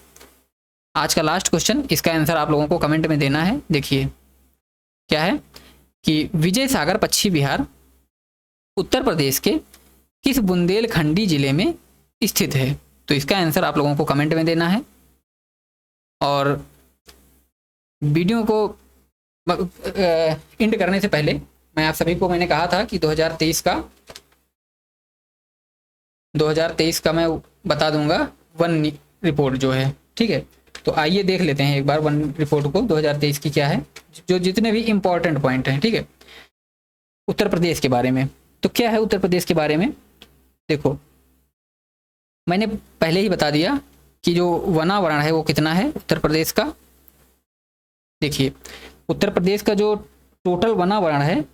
आज का लास्ट क्वेश्चन, इसका आंसर आप लोगों को कमेंट में देना है। देखिए क्या है कि विजय सागर पक्षी विहार उत्तर प्रदेश के किस बुंदेलखंडी जिले में स्थित है? तो इसका आंसर आप लोगों को कमेंट में देना है। और वीडियो को एंड करने से पहले मैं आप सभी को, मैंने कहा था कि 2023 का मैं बता दूंगा वन रिपोर्ट जो है, ठीक है। तो आइए देख लेते हैं एक बार वन रिपोर्ट को 2023 की क्या है, जो जितने भी इंपॉर्टेंट पॉइंट हैं, ठीक है, उत्तर प्रदेश के बारे में। तो क्या है उत्तर प्रदेश के बारे में? देखो, मैंने पहले ही बता दिया कि जो वनावरण है वो कितना है उत्तर प्रदेश का। देखिए, उत्तर प्रदेश का जो टोटल वनावरण है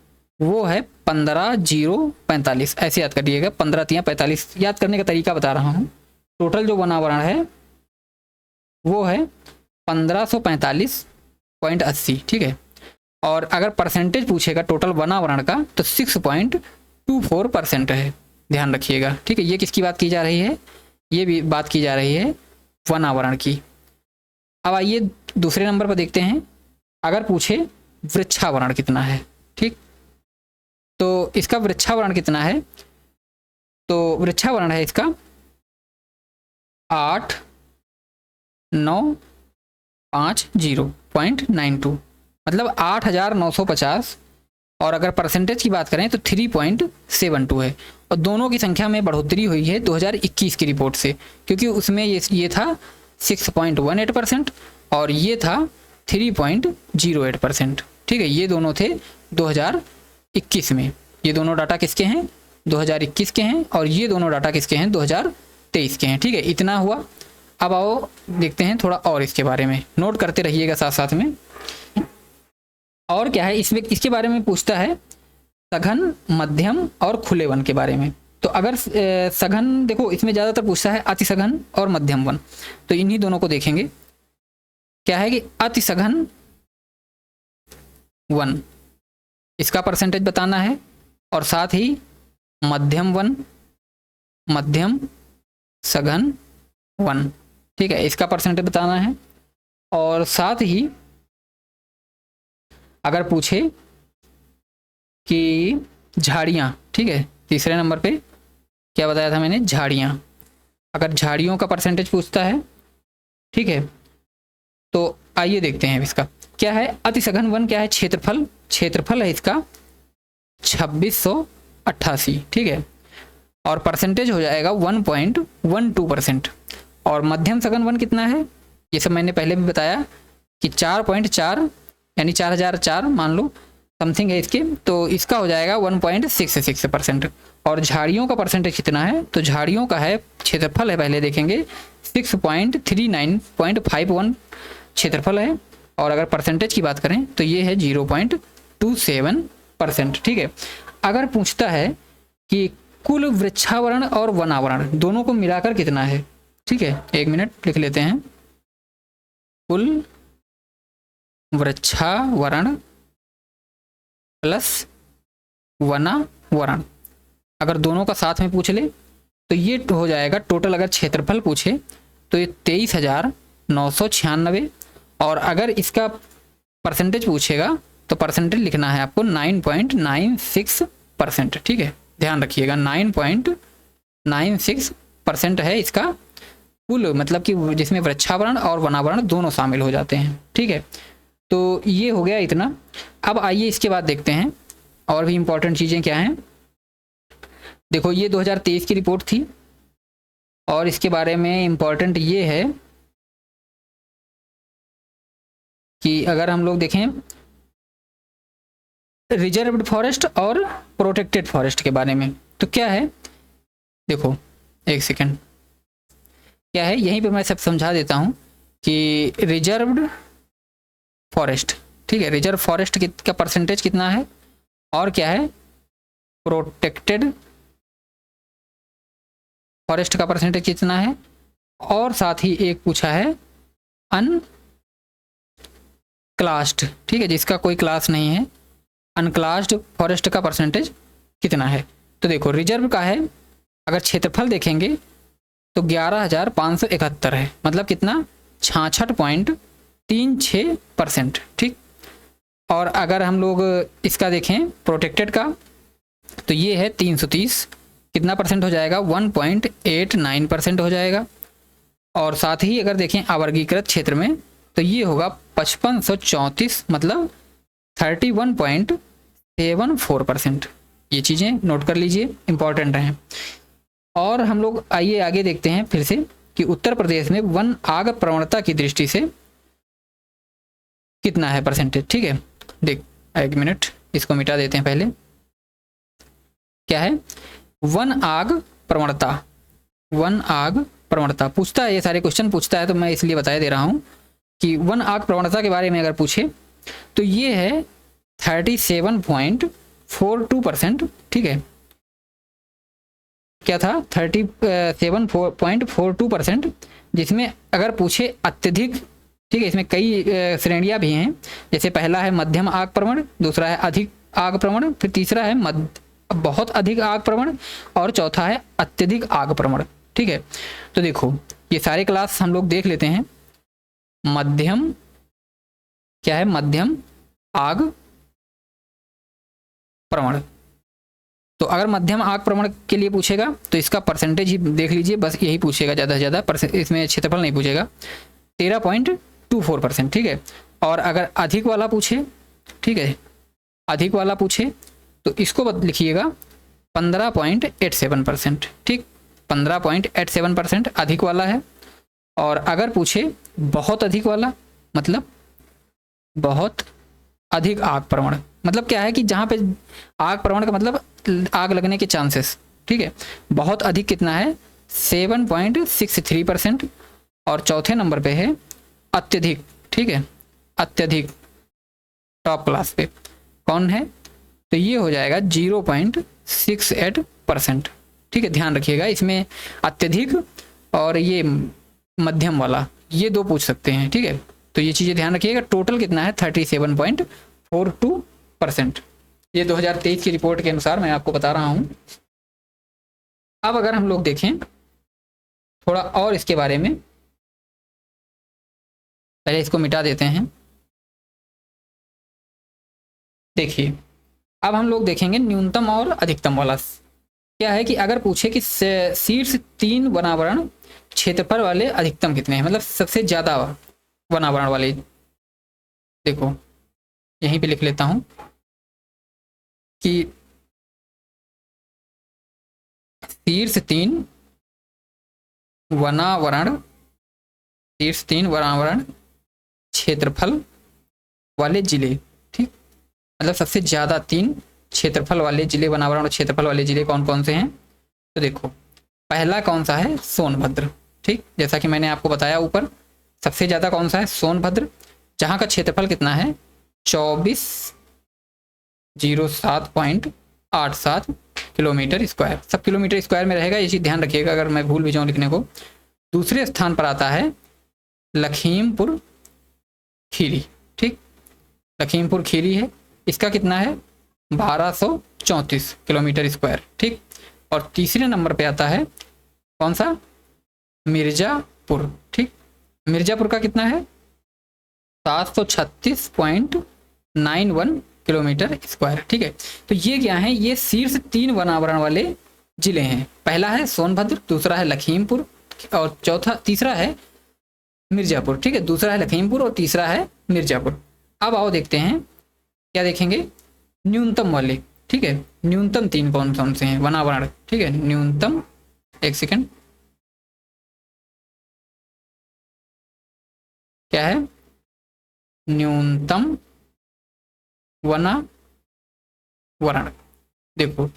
वो है 15,045, ऐसे याद करिएगा, 15×45 याद करने का तरीका बता रहा हूँ। टोटल जो वनावरण है वो है 1545.80, ठीक है। और अगर परसेंटेज पूछेगा टोटल वनावरण का तो 6.24% है, ध्यान रखिएगा, ठीक है। ये किसकी बात की जा रही है? ये भी बात की जा रही है वनावरण की। अब आइए दूसरे नंबर पर देखते हैं, अगर पूछे वृक्षावरण कितना है, ठीक, तो इसका वृक्षावरण कितना है? तो वृक्षावरण है इसका 8950.92, मतलब 8950, और अगर परसेंटेज की बात करें तो 3.72 है। और दोनों की संख्या में बढ़ोतरी हुई है 2021 की रिपोर्ट से, क्योंकि उसमें ये था 6.18% और ये था 3.08%, ठीक है। ये दोनों थे 2021 में, ये दोनों डाटा किसके हैं? 2021 के हैं, और ये दोनों डाटा किसके हैं? 2023 के हैं, ठीक है। इतना हुआ। अब आओ देखते हैं थोड़ा और इसके बारे में, नोट करते रहिएगा साथ साथ में। और क्या है इसमें, इसके बारे में पूछता है सघन, मध्यम और खुले वन के बारे में। तो अगर सघन, देखो इसमें ज़्यादातर पूछता है अति सघन और मध्यम वन, तो इन्हीं दोनों को देखेंगे। क्या है कि अति सघन वन, इसका परसेंटेज बताना है, और साथ ही मध्यम वन, मध्यम सघन वन, ठीक है, इसका परसेंटेज बताना है। और साथ ही अगर पूछे कि झाड़ियाँ, ठीक है, तीसरे नंबर पे क्या बताया था मैंने? झाड़ियाँ। अगर झाड़ियों का परसेंटेज पूछता है, ठीक है, तो आइए देखते हैं इसका क्या है। अति सघन वन क्या है? क्षेत्रफल, क्षेत्रफल है इसका 2688, ठीक है, और परसेंटेज हो जाएगा 1.12%। और मध्यम सघन वन कितना है? ये सब मैंने पहले भी बताया कि 4.4 यानी 4004 मान लो समथिंग है इसके, तो इसका हो जाएगा 1.66%। और झाड़ियों का परसेंटेज कितना है? तो झाड़ियों का है, क्षेत्रफल है पहले देखेंगे, 6.39.51 क्षेत्रफल है, और अगर परसेंटेज की बात करें तो ये है 0.27%, ठीक है। अगर पूछता है कि कुल वृक्षावरण और वनावरण दोनों को मिलाकर कितना है, ठीक है, एक मिनट लिख लेते हैं। कुल वृक्षावरण प्लस वनावरण, अगर दोनों का साथ में पूछ ले तो ये हो जाएगा टोटल। अगर क्षेत्रफल पूछे तो ये 23,996, और अगर इसका परसेंटेज पूछेगा तो परसेंटेज लिखना है आपको 9.96%, ठीक है, ध्यान रखिएगा 9.96% है इसका कुल, मतलब कि जिसमें वृक्षावरण और वनावरण दोनों शामिल हो जाते हैं, ठीक है। तो ये हो गया इतना। अब आइए इसके बाद देखते हैं और भी इम्पोर्टेंट चीज़ें क्या हैं। देखो ये 2023 की रिपोर्ट थी, और इसके बारे में इम्पोर्टेंट ये है कि अगर हम लोग देखें रिजर्व्ड फॉरेस्ट और प्रोटेक्टेड फॉरेस्ट के बारे में, तो क्या है, देखो एक सेकेंड, क्या है यहीं पे मैं सब समझा देता हूँ कि रिजर्व्ड फॉरेस्ट, ठीक है, रिजर्व फॉरेस्ट का परसेंटेज कितना है, और क्या है प्रोटेक्टेड फॉरेस्ट का परसेंटेज कितना है, और साथ ही एक पूछा है अनक्लास्ड, ठीक है, जिसका कोई क्लास नहीं है, अनक्लास्ड फॉरेस्ट का परसेंटेज कितना है। तो देखो रिजर्व का है, अगर क्षेत्रफल देखेंगे तो 11,571 है, मतलब कितना 66.36%, ठीक। और अगर हम लोग इसका देखें प्रोटेक्टेड का तो ये है 330, कितना परसेंट हो जाएगा 1.89% हो जाएगा। और साथ ही अगर देखें अवर्गीकृत क्षेत्र में तो ये होगा 5534, मतलब 31.74%। ये चीज़ें नोट कर लीजिए, इंपॉर्टेंट हैं। और हम लोग आइए आगे देखते हैं फिर से कि उत्तर प्रदेश में वन आग प्रवणता की दृष्टि से कितना है परसेंटेज, ठीक है। देख एक मिनट इसको मिटा देते हैं पहले। क्या है वन आग प्रवणता, वन आग प्रवणता पूछता है, ये सारे क्वेश्चन पूछता है, तो मैं इसलिए बताया दे रहा हूँ कि वन आग प्रवणता के बारे में अगर पूछे तो ये है 37.42%, ठीक है, क्या था 37.42%, जिसमें अगर पूछे अत्यधिक, ठीक है, इसमें कई श्रेणियां भी हैं, जैसे पहला है मध्यम आग प्रवण, दूसरा है अधिक आग प्रवण, फिर तीसरा है बहुत अधिक आग प्रवण, और चौथा है अत्यधिक आग प्रवण, ठीक है। तो देखो ये सारे क्लास हम लोग देख लेते हैं। मध्यम क्या है, मध्यम आग प्रवण। तो अगर मध्यम आग प्रवण के लिए पूछेगा तो इसका परसेंटेज ही देख लीजिए, बस यही पूछेगा, ज़्यादा से ज़्यादा इसमें क्षेत्रफल नहीं पूछेगा, 13.24%, ठीक है। और अगर अधिक वाला पूछे, ठीक है, अधिक वाला पूछे तो इसको लिखिएगा 15.87%, ठीक, 15.87% अधिक वाला है। और अगर पूछे बहुत अधिक वाला, मतलब बहुत अधिक आग प्रवण, मतलब क्या है कि जहाँ पे आग प्रवण का मतलब आग लगने के चांसेस, ठीक है, बहुत अधिक कितना है 7.63%। और चौथे नंबर पे है अत्यधिक, ठीक है, अत्यधिक टॉप क्लास पे कौन है, तो ये हो जाएगा 0.68%, ठीक है। ध्यान रखिएगा इसमें अत्यधिक और ये मध्यम वाला, ये दो पूछ सकते हैं, ठीक है। तो ये चीज़ें ध्यान रखिएगा। टोटल कितना है 37.42%, ये 2023 की रिपोर्ट के अनुसार मैं आपको बता रहा हूँ। अब अगर हम लोग देखें थोड़ा और इसके बारे में, पहले इसको मिटा देते हैं। देखिए अब हम लोग देखेंगे न्यूनतम और अधिकतम वाला। क्या है कि अगर पूछे कि शीर्ष 3 वनावरण क्षेत्रफल वाले अधिकतम कितने हैं, मतलब सबसे ज्यादा वनावरण वाले, देखो यहीं पे लिख लेता हूं कि शीर्ष 3 वनावरण, शीर्ष 3 वनावरण क्षेत्रफल वाले जिले, ठीक, मतलब सबसे ज्यादा 3 क्षेत्रफल वाले जिले, वनावरण और क्षेत्रफल वाले जिले कौन कौन से हैं। तो देखो पहला कौन सा है, सोनभद्र, ठीक, जैसा कि मैंने आपको बताया ऊपर, सबसे ज्यादा कौन सा है, सोनभद्र, जहां का क्षेत्रफल कितना है 2407.87 किलोमीटर स्क्वायर, सब किलोमीटर स्क्वायर में रहेगा, ये चीज ध्यान रखिएगा अगर मैं भूल भी जाऊं लिखने को। दूसरे स्थान पर आता है लखीमपुर खीरी, ठीक, लखीमपुर खीरी है, इसका कितना है 1234 किलोमीटर स्क्वायर, ठीक। और तीसरे नंबर पे आता है कौन सा, मिर्जापुर, ठीक, मिर्जापुर का कितना है 736.91 किलोमीटर स्क्वायर, ठीक है। तो ये क्या है, ये शीर्ष 3 वनावरण वाले जिले हैं। पहला है सोनभद्र, दूसरा है लखीमपुर और तीसरा है मिर्जापुर, ठीक है, दूसरा है लखीमपुर और तीसरा है मिर्जापुर। अब आओ देखते हैं, क्या देखेंगे, न्यूनतम वाले, ठीक है, न्यूनतम 3 कौन कौन से हैं वनावरण, ठीक है, न्यूनतम, एक सेकंड, क्या है, न्यूनतम वनावरण। देखो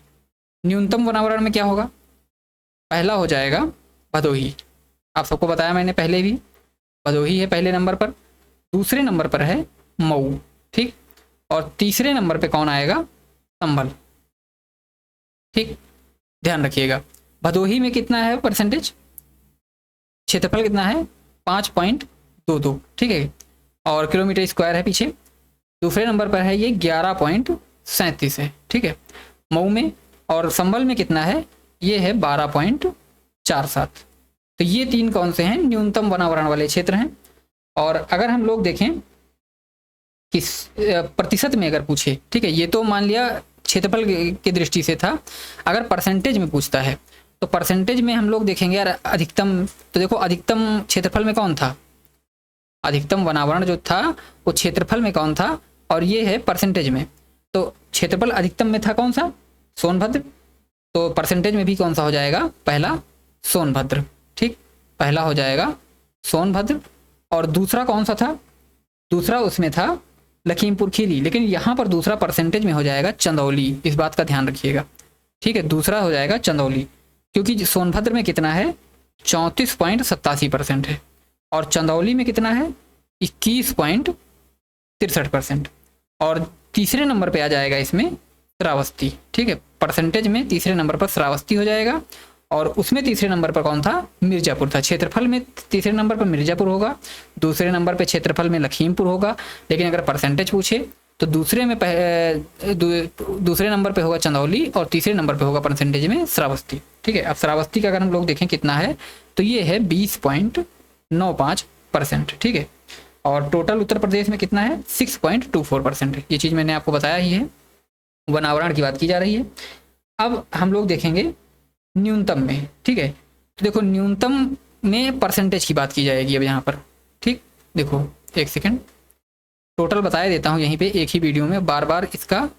न्यूनतम वनावरण में क्या होगा, पहला हो जाएगा भदोही, आप सबको बताया मैंने पहले भी, भदोही है पहले नंबर पर, दूसरे नंबर पर है मऊ, ठीक, और तीसरे नंबर पे कौन आएगा, संभल, ठीक, ध्यान रखिएगा। भदोही में कितना है परसेंटेज, क्षेत्रफल कितना है 5.22, ठीक है, और किलोमीटर स्क्वायर है पीछे। दूसरे नंबर पर है ये 11.37 है, ठीक है, मऊ में। और संभल में कितना है, ये है 12.47। तो ये 3 कौन से हैं, न्यूनतम वनावरण वाले क्षेत्र हैं। और अगर हम लोग देखें कि प्रतिशत में अगर पूछे, ठीक है, ये तो मान लिया क्षेत्रफल की दृष्टि से था, अगर परसेंटेज में पूछता है तो परसेंटेज में हम लोग देखेंगे यार अधिकतम, तो देखो अधिकतम क्षेत्रफल में कौन था, अधिकतम वनावरण जो था वो क्षेत्रफल में कौन था, और ये है परसेंटेज में। तो क्षेत्रफल अधिकतम में था कौन सा, सोनभद्र, तो परसेंटेज में भी कौन सा हो जाएगा, पहला सोनभद्र, ठीक, पहला हो जाएगा सोनभद्र। और दूसरा कौन सा था, दूसरा उसमें था लखीमपुर खीरी, लेकिन यहाँ पर दूसरा परसेंटेज में हो जाएगा चंदौली, इस बात का ध्यान रखिएगा, ठीक है, दूसरा हो जाएगा चंदौली, क्योंकि सोनभद्र में कितना है 34.87% है और चंदौली में कितना है 21.63%। और तीसरे नंबर पे आ जाएगा इसमें श्रावस्ती, ठीक है। परसेंटेज में तीसरे नंबर पर श्रावस्ती हो जाएगा, और उसमें तीसरे नंबर पर कौन था, मिर्जापुर था। क्षेत्रफल में तीसरे नंबर पर मिर्जापुर होगा, दूसरे नंबर पे क्षेत्रफल में लखीमपुर होगा, लेकिन अगर परसेंटेज पूछे तो दूसरे नंबर पे होगा चंदौली, और तीसरे नंबर पे होगा परसेंटेज में श्रावस्ती, ठीक है। अब श्रावस्ती का अगर हम लोग देखें कितना है, तो ये है 20.95%, ठीक है। और टोटल उत्तर प्रदेश में कितना है, 6.24%। ये चीज़ मैंने आपको बताया ही है, वनावरण की बात की जा रही है। अब हम लोग देखेंगे न्यूनतम में, ठीक है। तो देखो न्यूनतम में परसेंटेज की बात की जाएगी अब यहाँ पर, ठीक। देखो एक सेकेंड, टोटल बताया देता हूँ यहीं पे एक ही वीडियो में, बार बार इसका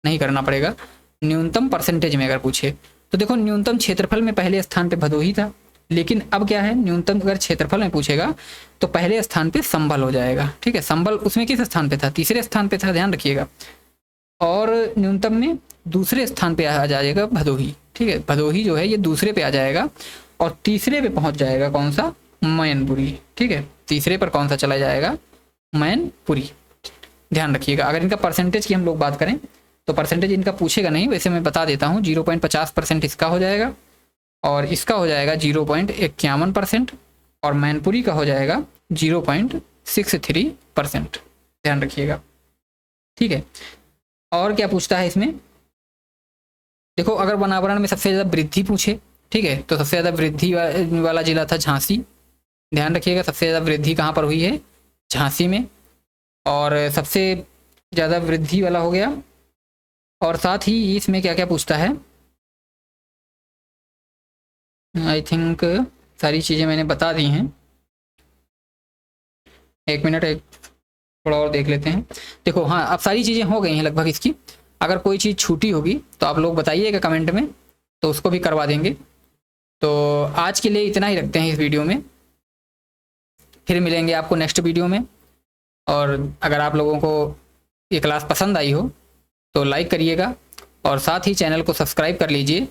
नहीं करना पड़ेगा। न्यूनतम परसेंटेज में अगर पूछे तो देखो न्यूनतम क्षेत्रफल में पहले स्थान पे भदोही था, लेकिन अब क्या है, न्यूनतम अगर क्षेत्रफल में पूछेगा तो पहले स्थान पे संभल हो जाएगा, ठीक है। संभल उसमें किस स्थान पे था, तीसरे स्थान पे था, ध्यान रखिएगा। और न्यूनतम में दूसरे स्थान पे आ जाएगा भदोही, ठीक है। भदोही जो है ये दूसरे पे आ जाएगा, और तीसरे पे पहुंच जाएगा कौन सा, मैनपुरी, ठीक है। तीसरे पर कौन सा चला जाएगा, मैनपुरी, ध्यान रखिएगा। अगर इनका परसेंटेज की हम लोग बात करें तो परसेंटेज इनका पूछेगा नहीं, वैसे मैं बता देता हूँ। 0.50% इसका हो जाएगा, और इसका हो जाएगा 0.51%, और मैनपुरी का हो जाएगा 0.63%, ध्यान रखिएगा, ठीक है। और क्या पूछता है इसमें, देखो अगर वनावरण में सबसे ज़्यादा वृद्धि पूछे, ठीक है, तो सबसे ज़्यादा वृद्धि वाला जिला था झांसी, ध्यान रखिएगा। सबसे ज़्यादा वृद्धि कहाँ पर हुई है, झांसी में, और सबसे ज़्यादा वृद्धि वाला हो गया। और साथ ही इसमें क्या क्या पूछता है, आई थिंक सारी चीज़ें मैंने बता दी हैं। एक मिनट, एक थोड़ा और देख लेते हैं। देखो हाँ, अब सारी चीज़ें हो गई हैं लगभग इसकी। अगर कोई चीज़ छूटी होगी तो आप लोग बताइएगा कमेंट में, तो उसको भी करवा देंगे। तो आज के लिए इतना ही रखते हैं इस वीडियो में, फिर मिलेंगे आपको नेक्स्ट वीडियो में। और अगर आप लोगों को ये क्लास पसंद आई हो तो लाइक करिएगा, और साथ ही चैनल को सब्सक्राइब कर लीजिए,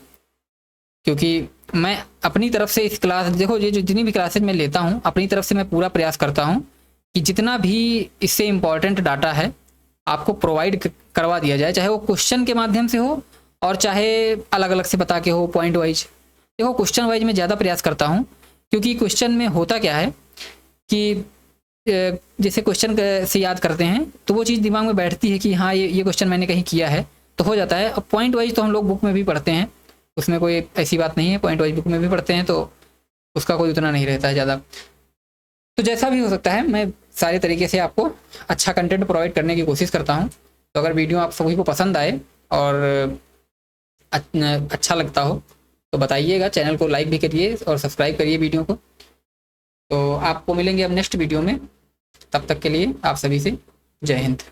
क्योंकि मैं अपनी तरफ से इस क्लास, देखो ये जो जितनी भी क्लासेज मैं लेता हूँ, अपनी तरफ से मैं पूरा प्रयास करता हूँ कि जितना भी इससे इम्पॉर्टेंट डाटा है आपको प्रोवाइड करवा दिया जाए, चाहे वो क्वेश्चन के माध्यम से हो और चाहे अलग अलग से बता के हो, पॉइंट वाइज। देखो क्वेश्चन वाइज मैं ज़्यादा प्रयास करता हूँ, क्योंकि क्वेश्चन में होता क्या है कि जैसे क्वेश्चन से याद करते हैं तो वो चीज़ दिमाग में बैठती है कि हाँ ये क्वेश्चन मैंने कहीं किया है, तो हो जाता है। अब पॉइंट वाइज तो हम लोग बुक में भी पढ़ते हैं, उसमें कोई ऐसी बात नहीं है, पॉइंट वाइज बुक में भी पढ़ते हैं, तो उसका कोई उतना नहीं रहता है ज़्यादा। तो जैसा भी हो सकता है, मैं सारे तरीके से आपको अच्छा कंटेंट प्रोवाइड करने की कोशिश करता हूँ। तो अगर वीडियो आप सभी को पसंद आए और अच्छा लगता हो तो बताइएगा, चैनल को लाइक भी करिए और सब्सक्राइब करिए वीडियो को। तो आपको मिलेंगे अब नेक्स्ट वीडियो में, तब तक के लिए आप सभी से जय हिंद।